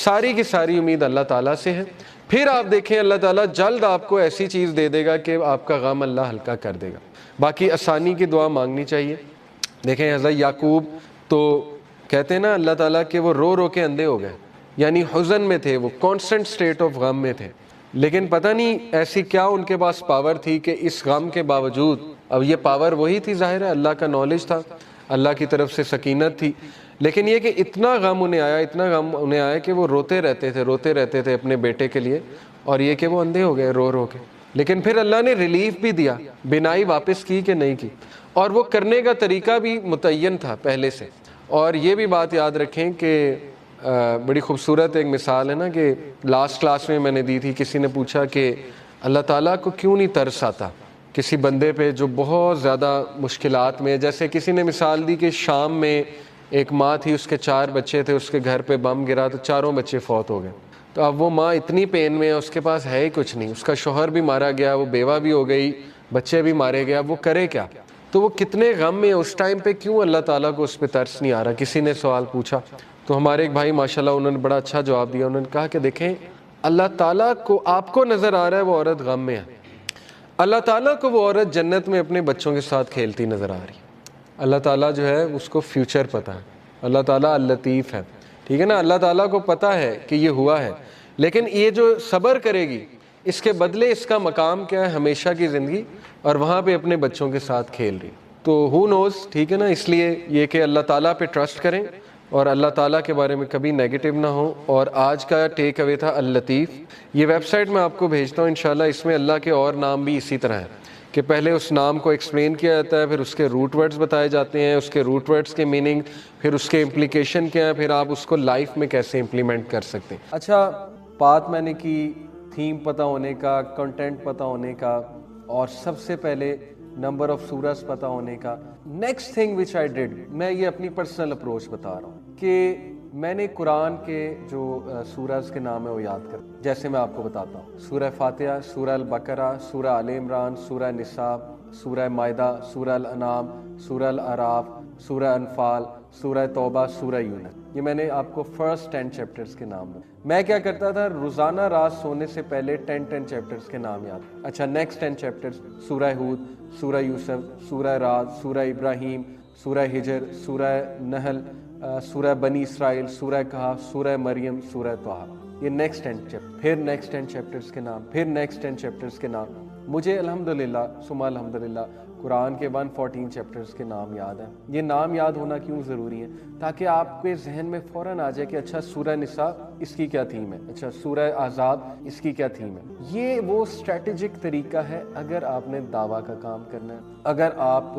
ساری کی ساری امید اللہ تعالیٰ سے ہے. پھر آپ دیکھیں اللہ تعالیٰ جلد آپ کو ایسی چیز دے دے گا کہ آپ کا غم اللہ ہلکا کر دے گا. باقی آسانی کی دعا مانگنی چاہیے. دیکھیں حضرت یعقوب تو کہتے ہیں نا اللہ تعالیٰ کہ وہ رو رو کے اندھے ہو گئے, یعنی حزن میں تھے, وہ کانسٹنٹ سٹیٹ آف غم میں تھے. لیکن پتہ نہیں ایسی کیا ان کے پاس پاور تھی کہ اس غم کے باوجود, اب یہ پاور وہی تھی ظاہر ہے, اللہ کا نالج تھا, اللہ کی طرف سے سکینت تھی, لیکن یہ کہ اتنا غم انہیں آیا, اتنا غم انہیں آیا کہ وہ روتے رہتے تھے اپنے بیٹے کے لیے, اور یہ کہ وہ اندھے ہو گئے رو رو کے. لیکن پھر اللہ نے ریلیف بھی دیا, بینائی واپس کی کہ نہیں کی, اور وہ کرنے کا طریقہ بھی متعین تھا پہلے سے. اور یہ بھی بات یاد رکھیں کہ بڑی خوبصورت ایک مثال ہے نا, کہ لاسٹ کلاس میں نے دی تھی, کسی نے پوچھا کہ اللہ تعالیٰ کو کیوں نہیں ترس آتا کسی بندے پہ جو بہت زیادہ مشکلات میں. جیسے کسی نے مثال دی کہ شام میں ایک ماں تھی, اس کے 4 بچے تھے, اس کے گھر پہ بم گرا تو چاروں بچے فوت ہو گئے. تو اب وہ ماں اتنی پین میں ہے, اس کے پاس ہے ہی کچھ نہیں, اس کا شوہر بھی مارا گیا, وہ بیوہ بھی ہو گئی, بچے بھی مارے گیا, وہ کرے کیا؟ تو وہ کتنے غم میں اس ٹائم پہ, کیوں اللہ تعالیٰ کو اس پہ ترس نہیں آ رہا؟ کسی نے سوال پوچھا. تو ہمارے ایک بھائی ماشاءاللہ انہوں نے بڑا اچھا جواب دیا. انہوں نے کہا کہ دیکھیں اللہ تعالیٰ کو آپ کو نظر آ رہا ہے وہ عورت غم میں ہے, اللہ تعالیٰ کو وہ عورت جنت میں اپنے بچوں کے ساتھ کھیلتی نظر آ رہی ہے. اللہ تعالیٰ جو ہے اس کو فیوچر پتہ ہے, اللہ تعالیٰ اللطیف ہے, ٹھیک ہے نا. اللہ تعالیٰ کو پتہ ہے کہ یہ ہوا ہے, لیکن یہ جو صبر کرے گی اس کے بدلے اس کا مقام کیا ہے, ہمیشہ کی زندگی, اور وہاں پہ اپنے بچوں کے ساتھ کھیل رہی. تو ہو نوز, ٹھیک ہے نا. اس لیے یہ کہ اللہ تعالیٰ پہ ٹرسٹ کریں اور اللہ تعالیٰ کے بارے میں کبھی نیگیٹو نہ ہو. اور آج کا ٹیک اوے تھا اللطیف. یہ ویب سائٹ میں آپ کو بھیجتا ہوں انشاءاللہ. اس میں اللہ کے اور نام بھی اسی طرح ہیں کہ پہلے اس نام کو ایکسپلین کیا جاتا ہے, پھر اس کے روٹ ورڈز بتائے جاتے ہیں, اس کے روٹ ورڈز کے میننگ, پھر اس کے امپلیکیشن کیا ہے, پھر آپ اس کو لائف میں کیسے امپلیمنٹ کر سکتے ہیں. اچھا بات میں نے کی تھیم پتہ ہونے کا, کنٹینٹ پتہ ہونے کا, اور سب سے پہلے نمبر آف سورس پتہ ہونے کا. Next thing which I did, میں یہ اپنی پرسنل اپروچ بتا رہا ہوں کہ میں نے قرآن کے جو سورز کے نام ہے وہ یاد کر, جیسے میں آپ کو بتاتا ہوں. سورہ فاتحہ, سورہ البقرہ, سورہ آل عمران, سورہ نساء, سورہ مائدہ, سورہ الانعام, سورہ الاعراف, سورہ انفال, سورہ توبہ, سورہ یونس. یہ میں نے آپ کو فرسٹ 10 چیپٹرز کے نام. میں کیا کرتا تھا, روزانہ رات سونے سے پہلے 10 چیپٹرز کے نام یاد. اچھا نیکسٹ 10 چیپٹرز, سورہ ہود, سورہ یوسف, سورہ رعد, سورہ ابراہیم, سورہ ہجر, سورہ نحل, سورہ بنی اسرائیل, سورہ کہف, سورہ مریم, سورہ طٰہٰ. یہ نیکسٹ 10 چیپٹر, پھر نیکسٹ 10 چیپٹرز کے نام, پھر نیکسٹ 10 چیپٹرز کے نام. مجھے الحمدللہ ثم الحمدللہ قرآن کے 114 چیپٹرز کے نام یاد ہیں. یہ نام یاد ہونا کیوں ضروری ہے؟ تاکہ آپ کے ذہن میں فوراً آ جائے کہ اچھا سورہ نساء اس کی کیا تھیم ہے, اچھا سورہ احزاب اس کی کیا تھیم ہے. یہ وہ اسٹریٹجک طریقہ ہے اگر آپ نے دعویٰ کا کام کرنا ہے, اگر آپ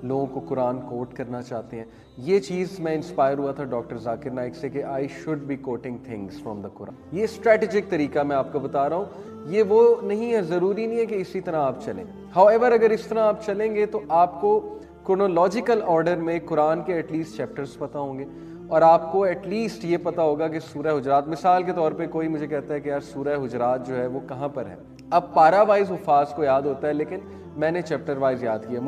لوگوں کو قرآن کوٹ کرنا چاہتے ہیں. یہ چیز میں انسپائر ہوا تھا ڈاکٹر ذاکر نائک سے کہ I should be quoting things from the Quran. یہ اسٹریٹجک طریقہ میں آپ کو بتا رہا ہوں. یہ وہ نہیں ہے, ضروری نہیں ہے کہ اسی طرح آپ چلیں. however اگر اس طرح آپ چلیں گے تو آپ کو کرونولوجیکل آرڈر میں قرآن کے ایٹ لیسٹ چیپٹرز پتہ ہوں گے, اور آپ کو ایٹ لیسٹ یہ پتہ ہوگا کہ سورہ حجرات, مثال کے طور پہ کوئی مجھے کہتا ہے کہ یار سورہ حجرات جو ہے وہ کہاں پر ہے. اب پارا وائز حفاظ کو یاد ہوتا ہے, لیکن میں نے چیپٹر وائز یاد کیا.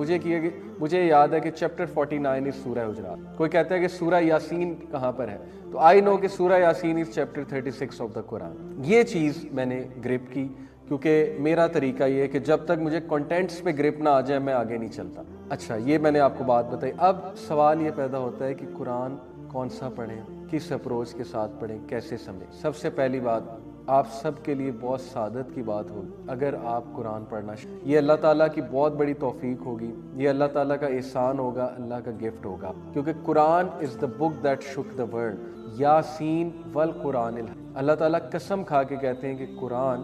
مجھے یاد ہے کہ چیپٹر 49 از سورہ حجرات. کوئی کہتا ہے کہ سورہ یاسین کہاں پر ہے, تو آئی نو کہ سورہ یاسین is chapter 36 of the Quran. یہ چیز میں نے گرپ کی, کیونکہ میرا طریقہ یہ ہے کہ جب تک مجھے کنٹینٹس پہ گرپ نہ آ جائے میں آگے نہیں چلتا. اچھا یہ میں نے آپ کو بات بتائی. اب سوال یہ پیدا ہوتا ہے کہ قرآن کون سا پڑھیں, کس اپروچ کے ساتھ پڑھیں, کیسے سمجھیں. سب سے پہلی بات, آپ سب کے لیے بہت سعادت کی بات ہوگی اگر آپ قرآن پڑھنا. یہ اللہ تعالیٰ کی بہت بڑی توفیق ہوگی, یہ اللہ تعالیٰ کا احسان ہوگا, اللہ کا گفٹ ہوگا, کیونکہ قرآن از دا بک دیٹ شک دا ورلڈ. یاسین والقرآن الحکیم. اللہ تعالیٰ قسم کھا کے کہتے ہیں کہ قرآن